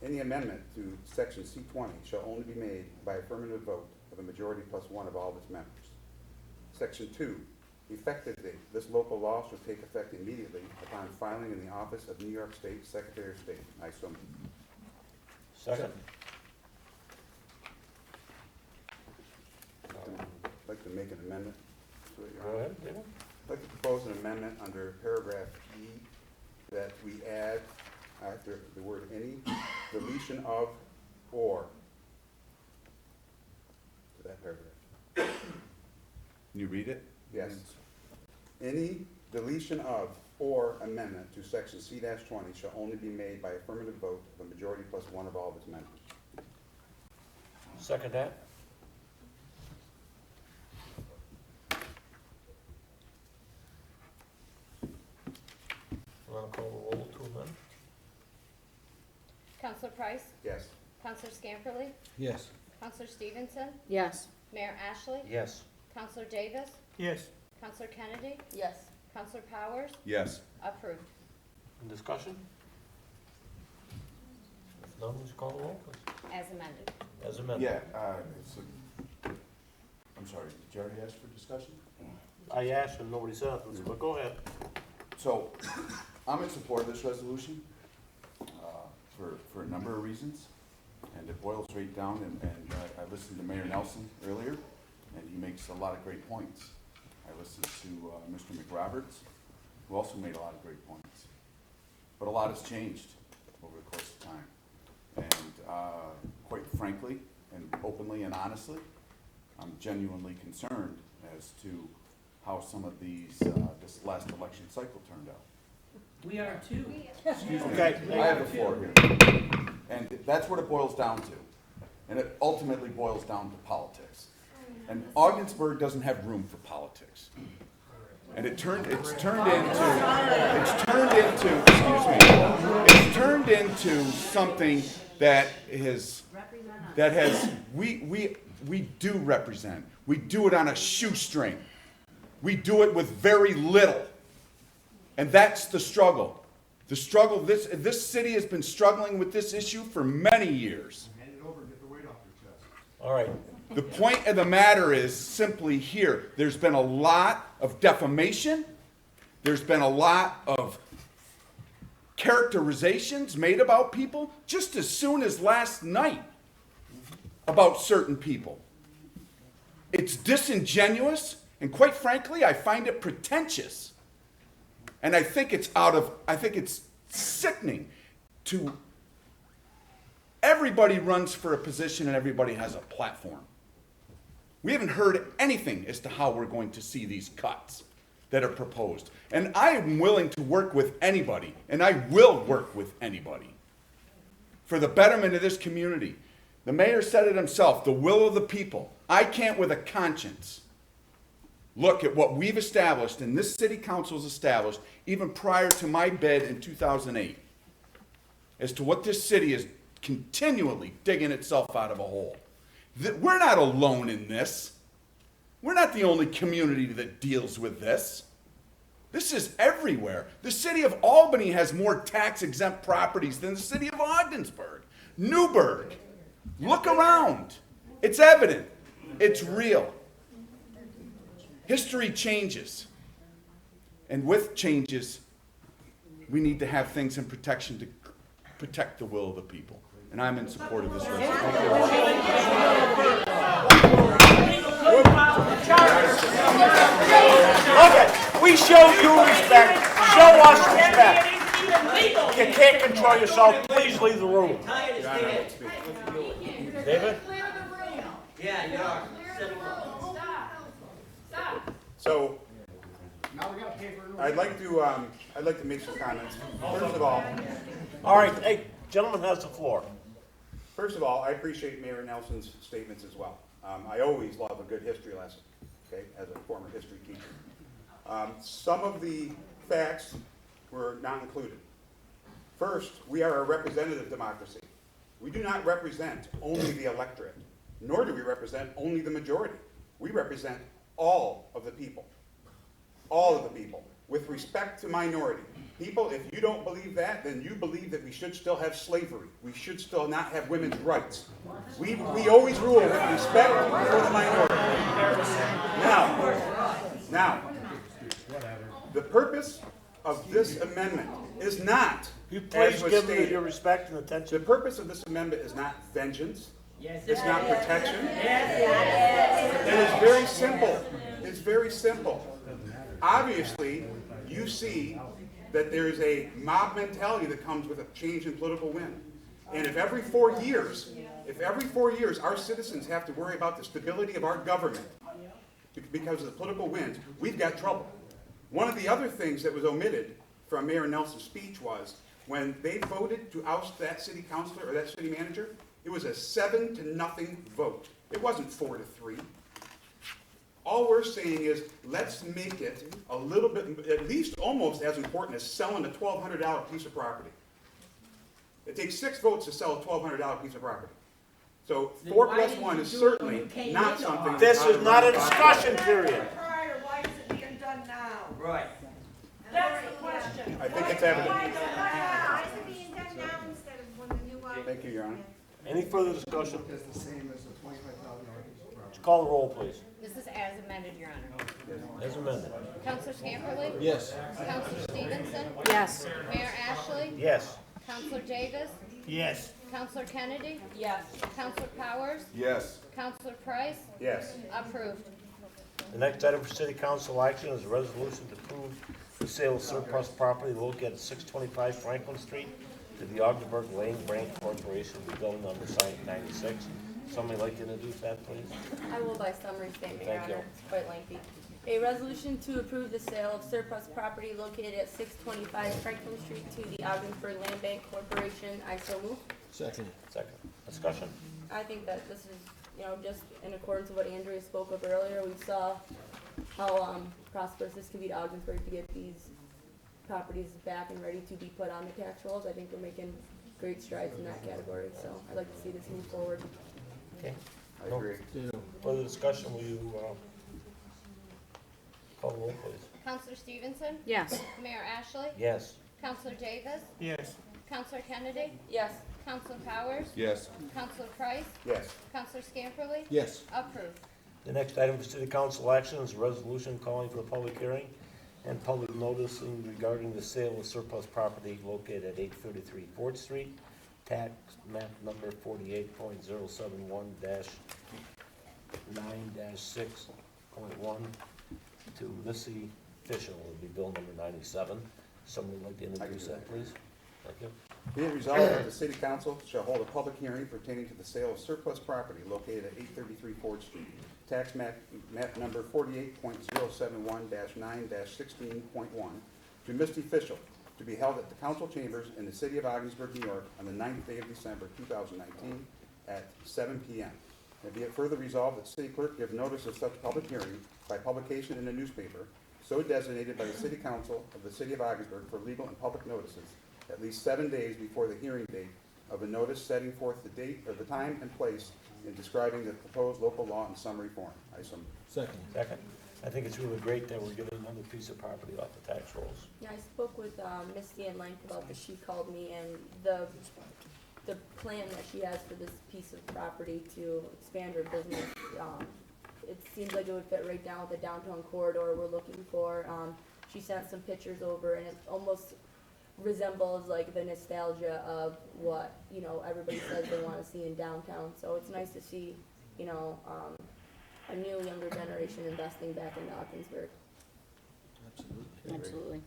any amendment to section C20 shall only be made by affirmative vote of a majority plus one of all of its members. Section 2, effective date. This local law shall take effect immediately upon filing in the office of New York State Secretary of State. I so move. Second. I'd like to make an amendment to it, Your Go Honor. ahead, David. I'd like to propose an amendment under paragraph E that we add after the word any, deletion of or to that paragraph. Can you read it? Yes. Any deletion of or amendment to section C-20 shall only be made by affirmative vote of a majority plus one of all of its members. Second that. Want to call the roll to amend? Counselor Price? Yes. Counselor Scamperly? Yes. Counselor Stevenson? Yes. Mayor Ashley? Yes. Counselor Davis? Yes. Counselor Kennedy? Yes. Counselor Powers? Yes. Approved. In discussion? If none, would you call the roll, please? As amended. As amended. Yeah, I'm sorry, did you already ask for discussion? I asked and nobody said it, but go ahead. So, I'm in support of this resolution, for a number of reasons, and it boils right down, and I listened to Mayor Nelson earlier, and he makes a lot of great points. I listened to Mr. McRoberts, who also made a lot of great points. But a lot has changed over the course of time, and quite frankly, and openly and honestly, I'm genuinely concerned as to how some of these, this last election cycle turned out. We are too. Excuse me, Okay. I have the floor here. And that's what it boils down to. And it ultimately boils down to politics. And Ogdensburg doesn't have room for politics. And it's turned into something we do represent. We do it on a shoestring. We do it with very little. And that's the struggle. The struggle, this city has been struggling with this issue for many years. Hand it over and get the weight off your chest. All right. The point of the matter is simply here. There's been a lot of defamation. There's been a lot of characterizations made about people just as soon as last night about certain people. It's disingenuous, and quite frankly, I find it pretentious. And I think it's sickening to everybody runs for a position and everybody has a platform. We haven't heard anything as to how we're going to see these cuts that are proposed. And I am willing to work with anybody, and I will work with anybody for the betterment of this community. The mayor said it himself, the will of the people. I can't with a conscience look at what we've established, and this city council's established, even prior to my bid in 2008, as to what this city is continually digging itself out of a hole. We're not alone in this. We're not the only community that deals with this. This is everywhere. The city of Albany has more tax-exempt properties than the city of Ogdensburg. Newburgh. Look around. It's evident. It's real. History changes. And with changes, we need to have things in protection to protect the will of the people. And I'm in support of this resolution. Look it, we show you respect, show us respect. You can't control yourself, please leave the room. David? Yeah, you are. So, I'd like to make some comments. First of all, right, hey, gentleman has the floor. First of all, I appreciate Mayor Nelson's statements as well. I always love a good history lesson, okay, as a former history teacher. Some of the facts were not included. First, we are a representative democracy. We do not represent only the electorate, nor do we represent only the majority. We represent all of the people. All of the people, with respect to minority. People, if you don't believe that, then you believe that we should still have slavery. We should still not have women's rights. We always rule with respect for the minority. Now, the purpose of this amendment is not, You as please was give me stated, your respect and the attention. purpose of this amendment is not vengeance. It's not protection. It is very simple. It's very simple. Obviously, you see that there is a mob mentality that comes with a change in political wind. And if every 4 years our citizens have to worry about the stability of our government because of the political winds, we've got trouble. One of the other things that was omitted from Mayor Nelson's speech was when they voted to oust that city councilor or that city manager, it was a 7-0 vote. It wasn't 4-3. All we're saying is, let's make it a little bit, at least almost as important as selling a $1,200 piece of property. It takes 6 votes to sell a $1,200 piece of property. So 4 plus 1 is certainly not something. This is not a discussion period. Why is it being done now? Right. That's the question. I think it's evident. Why is it being done now instead of when the new one? Thank you, Your Honor. Any further discussion? It's the same as the $25,000 piece of property. Call the roll, please. This is as amended, Your Honor. As amended. Counselor Scamperly? Yes. Counselor Stevenson? Yes. Mayor Ashley? Yes. Counselor Davis? Yes. Counselor Kennedy? Yes. Counselor Powers? Yes. Counselor Price? Yes. Approved. The next item for city council action is a resolution to approve the sale of surplus property located at 625 Franklin Street to the Ogdensburg Lane Branch Corporation, the building number signed 96. Somebody like to introduce that, please? I will by summary statement, Your Thank you. Honor. It's quite lengthy. A resolution to approve the sale of surplus property located at 625 Franklin Street to the Ogdensburg Land Bank Corporation. I so move. Second. Second. Discussion. I think that this is, just in accordance with what Andrea spoke of earlier. We saw how prosperous this can be to Ogdensburg to get these properties back and ready to be put on the tax rolls. I think we're making great strides in that category, so I'd like to see this move forward. Okay. I agree. Further discussion, will you call the roll, please? Counselor Stevenson? Yes. Mayor Ashley? Yes. Counselor Davis? Yes. Counselor Kennedy? Yes. Counselor Powers? Yes. Counselor Price? Yes. Counselor Scamperly? Yes. Approved. The next item for city council action is a resolution calling for a public hearing and public noticing regarding the sale of surplus property located at 833 4th Street, tax map number 48.071-9-6.1 to Missy Fishel, it would be bill number 97. Somebody like to introduce that, please? Thank you. Be it resolved that the city council shall hold a public hearing pertaining to the sale of surplus property located at 833 4th Street, tax map number 48.071-9-16.1 to Misty Fishel, to be held at the council chambers in the city of Ogdensburg, New York, on the 9th day of December 2019 at 7 p.m. And be it further resolved that the city clerk give notice of such public hearing by publication in a newspaper so designated by the city council of the city of Ogdensburg for legal and public notices at least 7 days before the hearing date of a notice setting forth the date or the time and place in describing the proposed local law in summary form. I so move. Second. Second. I think it's really great that we're getting another piece of property off the tax rolls. Yeah, I spoke with Misty at length about this. She called me, and the plan that she has for this piece of property to expand her business, it seems like it would fit right down with the downtown corridor we're looking for. She sent some pictures over, and it almost resembles like the nostalgia of what everybody says they want to see in downtown. So it's nice to see a new younger generation investing back into Ogdensburg. Absolutely. Absolutely.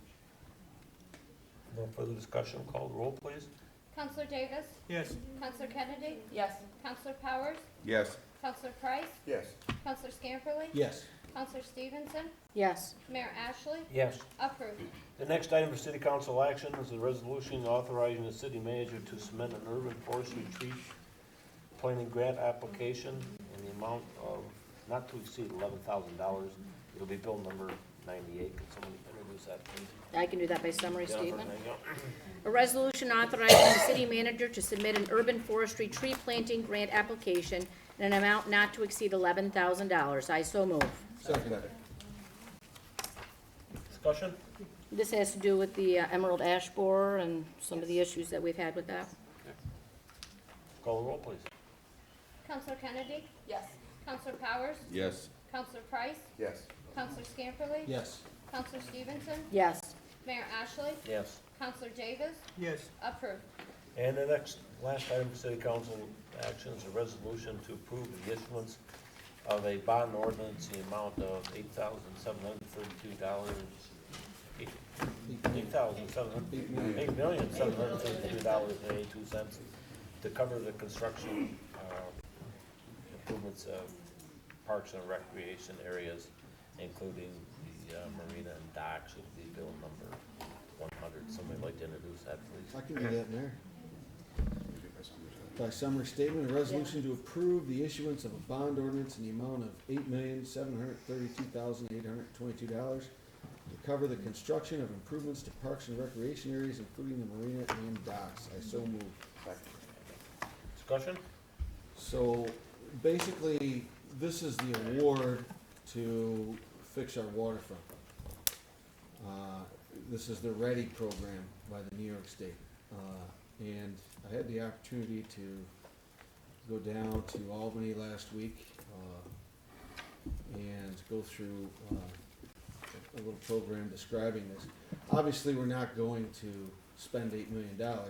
No further discussion, call the roll, please. Counselor Davis? Yes. Counselor Kennedy? Yes. Counselor Powers? Yes. Counselor Price? Yes. Counselor Scamperly? Yes. Counselor Stevenson? Yes. Mayor Ashley? Yes. Approved. The next item for city council action is a resolution authorizing the city manager to submit an urban forestry tree planting grant application in the amount of not to exceed $11,000. It'll be bill number 98. Can someone introduce that, please? I can do that by summary Jennifer, statement. there you go. A resolution authorizing the city manager to submit an urban forestry tree planting grant application in an amount not to exceed $11,000. I so move. Second. Discussion? This has to do with the emerald ash borer and some of the issues that we've had with that. Call the roll, please. Counselor Kennedy? Yes. Counselor Powers? Yes. Counselor Price? Yes. Counselor Scamperly? Yes. Counselor Stevenson? Yes. Mayor Ashley? Yes. Counselor Davis? Yes. Approved. And the last item for city council action is a resolution to approve the issuance of a bond ordinance in the amount of $8,732. $8,732.82 to cover the construction improvements of parks and recreation areas, including the marina and docks. It'll be bill number 100. Somebody like to introduce that, please? I can do that, Mayor. By summary statement, a resolution to approve the issuance of a bond ordinance in the amount of $8,732,822 to cover the construction of improvements to parks and recreation areas, including the marina and docks. I so move. Discussion? So basically, this is the award to fix our waterfront. This is the READY program by the New York State. And I had the opportunity to go down to Albany last week and go through a little program describing this. Obviously, we're not going to spend $8 million out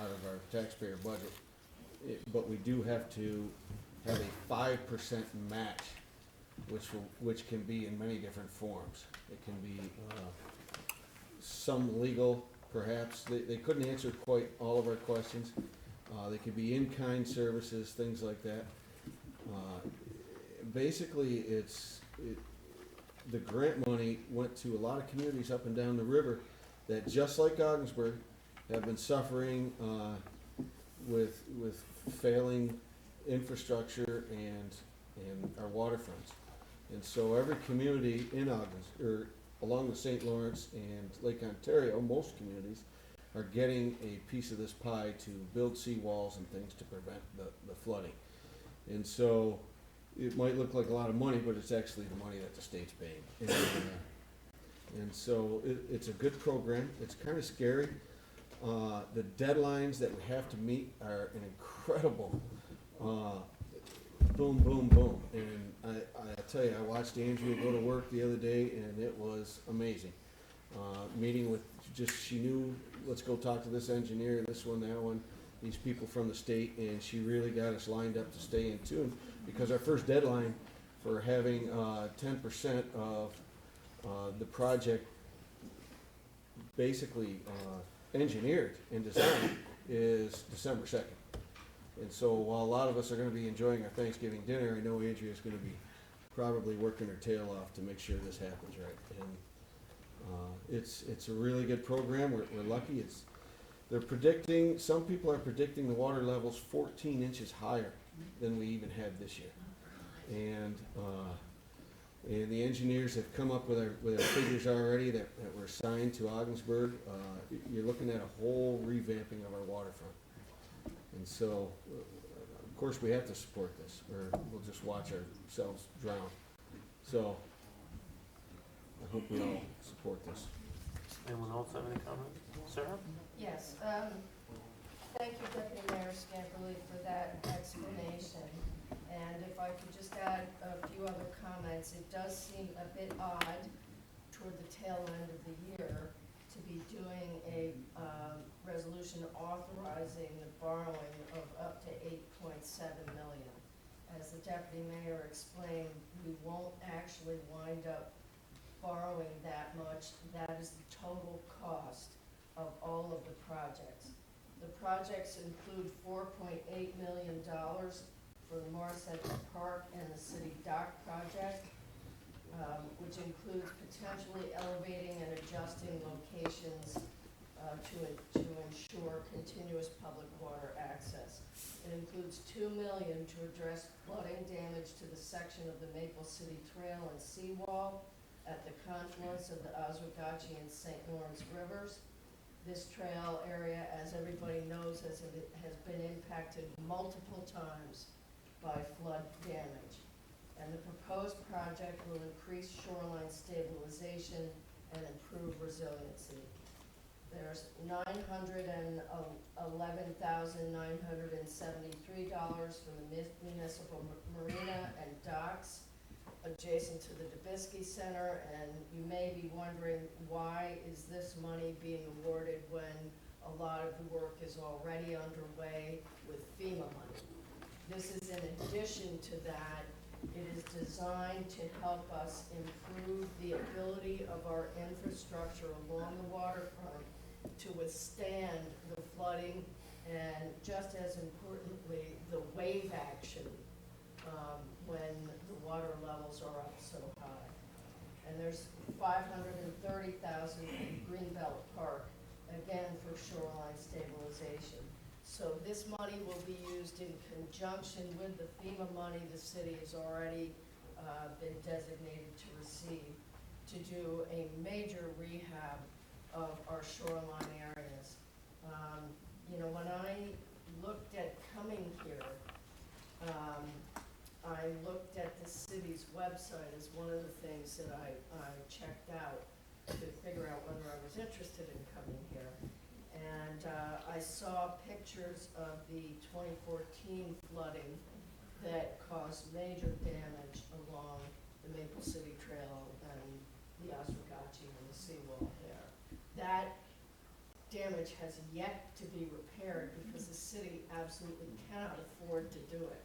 of our taxpayer budget, but we do have to have a 5% match, which can be in many different forms. It can be some legal, perhaps. They couldn't answer quite all of our questions. They could be in-kind services, things like that. Basically, the grant money went to a lot of communities up and down the river that, just like Ogdensburg, have been suffering with failing infrastructure and our waterfronts. And so every community in Ogdensburg, along the St. Lawrence and Lake Ontario, most communities are getting a piece of this pie to build seawalls and things to prevent the flooding. And so it might look like a lot of money, but it's actually the money that the state's paying. And so it's a good program. It's kind of scary. The deadlines that we have to meet are an incredible boom, boom, boom. And I tell you, I watched Andrea go to work the other day, and it was amazing. Meeting with she knew, let's go talk to this engineer, this one, that one, these people from the state, and she really got us lined up to stay in tune, because our first deadline for having 10% of the project basically engineered and designed is December 2nd. And so while a lot of us are going to be enjoying our Thanksgiving dinner, I know Andrea's going to be probably working her tail off to make sure this happens right. And it's a really good program. We're lucky. They're predicting, some people are predicting the water levels 14 inches higher than we even had this year. And the engineers have come up with our figures already that were assigned to Ogdensburg. You're looking at a whole revamping of our waterfront. And so, of course, we have to support this, or we'll just watch ourselves drown. So, I hope we all support this. Anyone else have any comments? Sarah? Yes, thank you, Deputy Mayor Scamperly, for that explanation. And if I could just add a few other comments, it does seem a bit odd toward the tail end of the year to be doing a resolution authorizing the borrowing of up to $8.7 million. as the deputy mayor explained, we won't actually wind up borrowing that much. That is the total cost of all of the projects. The projects include $4.8 million for the Morris Center Park and the City Dock project, which includes potentially elevating and adjusting locations to ensure continuous public water access. It includes $2 million to address flooding damage to the section of the Maple City Trail and seawall at the confluence of the Oswegatchie and St. Lawrence Rivers. This trail area, as everybody knows, has been impacted multiple times by flood damage. And the proposed project will increase shoreline stabilization and improve resiliency. There's $911,973 for the municipal marina and docks adjacent to the Dubisky Center, and you may be wondering, why is this money being awarded when a lot of the work is already underway with FEMA money? This is in addition to that. It is designed to help us improve the ability of our infrastructure along the waterfront to withstand the flooding and, just as importantly, the wave action when the water levels are up so high. And there's $530,000 in Greenbelt Park, again for shoreline stabilization. So this money will be used in conjunction with the FEMA money the city has already been designated to receive to do a major rehab of our shoreline areas. You know, when I looked at coming here, I looked at the city's website as one of the things that I checked out to figure out whether I was interested in coming here. And I saw pictures of the 2014 flooding that caused major damage along the Maple City Trail and the Oswegatchie and the seawall there. That damage has yet to be repaired because the city absolutely cannot afford to do it.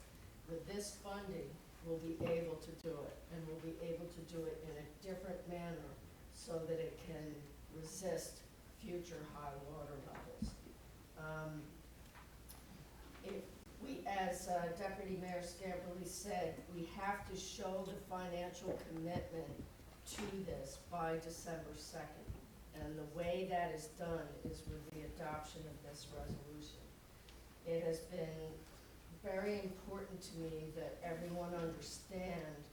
With this funding, we'll be able to do it, and we'll be able to do it in a different manner so that it can resist future high water levels. As Deputy Mayor Scamperly said, we have to show the financial commitment to this by December 2nd. And the way that is done is with the adoption of this resolution. It has been very important to me that everyone understand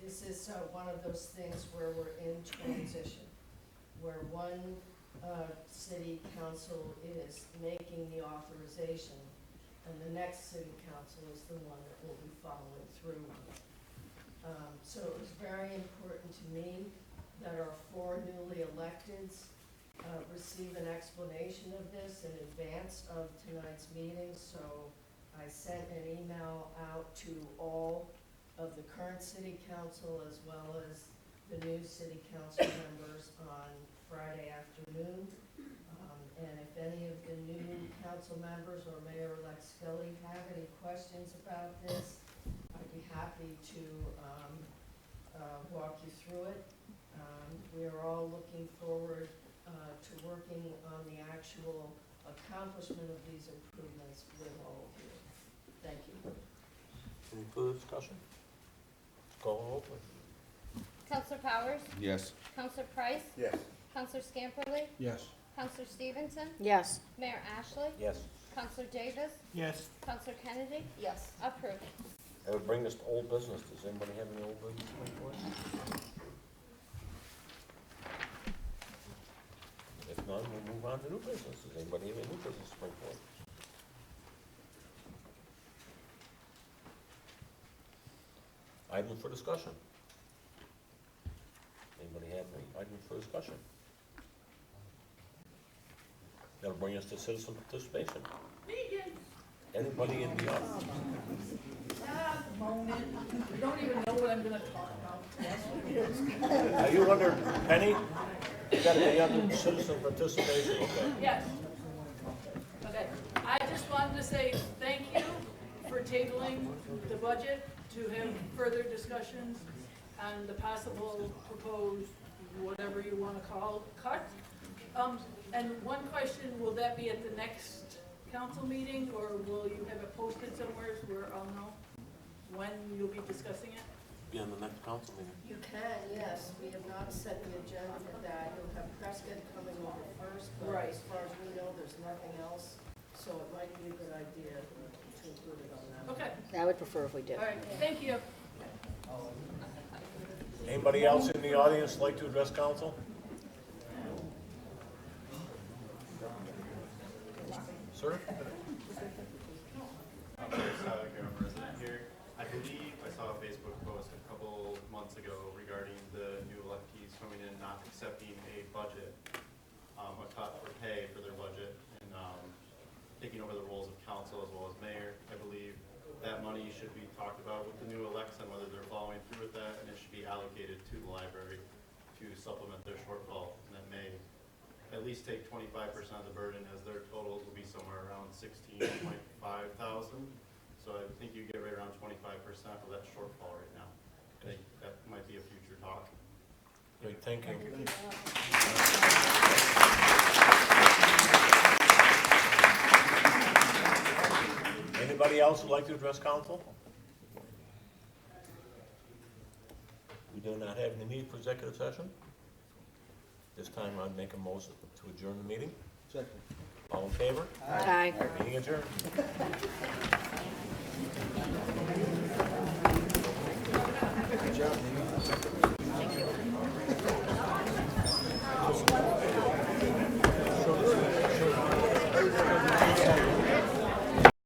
this is one of those things where we're in transition, where one city council is making the authorization and the next city council is the one that will be following through on it. So it was very important to me that our 4 newly electeds receive an explanation of this in advance of tonight's meeting. So I sent an email out to all of the current city council as well as the new city council members on Friday afternoon. And if any of the new council members or Mayor-elect Scully have any questions about this, I'd be happy to walk you through it. We are all looking forward to working on the actual accomplishment of these improvements with all of you. Thank you. Any further discussion? Call roll, please. Counselor Powers? Yes. Counselor Price? Yes. Counselor Scamperly? Yes. Counselor Stevenson? Yes. Mayor Ashley? Yes. Counselor Davis? Yes. Counselor Kennedy? Yes. Approved. That would bring us to old business. Does anybody have any old business to report? If none, we'll move on to new business. Does anybody have any new business to report? Item for discussion. Anybody have any items for discussion? That'll bring us to citizen participation. Anybody in the audience? You don't even know what I'm gonna talk about. Are you under, Penny? You gotta be under citizen participation, okay? Yes. Okay, I just wanted to say thank you for taking tabling the budget to have further discussions on the possible proposed, whatever you wanna call, cut. And one question, will that be at the next council meeting, or will you have it posted somewhere where I'll know when you'll be discussing it? Be on the next council meeting. You can, yes, we have not set the agenda for that, you'll have Prescott coming over first, but Right. as far as we know, there's nothing else, so it might be a good idea to include it on that. Okay, I would prefer if we did. all right, thank you. Anybody else in the audience like to address council? Sir? Here. I believe I saw a Facebook post a couple months ago regarding the new electees coming in not accepting a budget, a cut for pay for their budget, and taking over the roles of council as well as mayor. I believe that money should be talked about with the new elects and whether they're following through with that, and it should be allocated to the library to supplement their shortfall, and that may at least take 25% of the burden, as their totals will be somewhere around 16.5 thousand. So I think you get right around 25% of that shortfall right now. I think that might be a future talk. Great, thank you. Anybody else would like to address council? We do not have any need for executive session. This time I'd make a motion to adjourn the meeting. Second. All in favor? Aye. Meeting adjourned.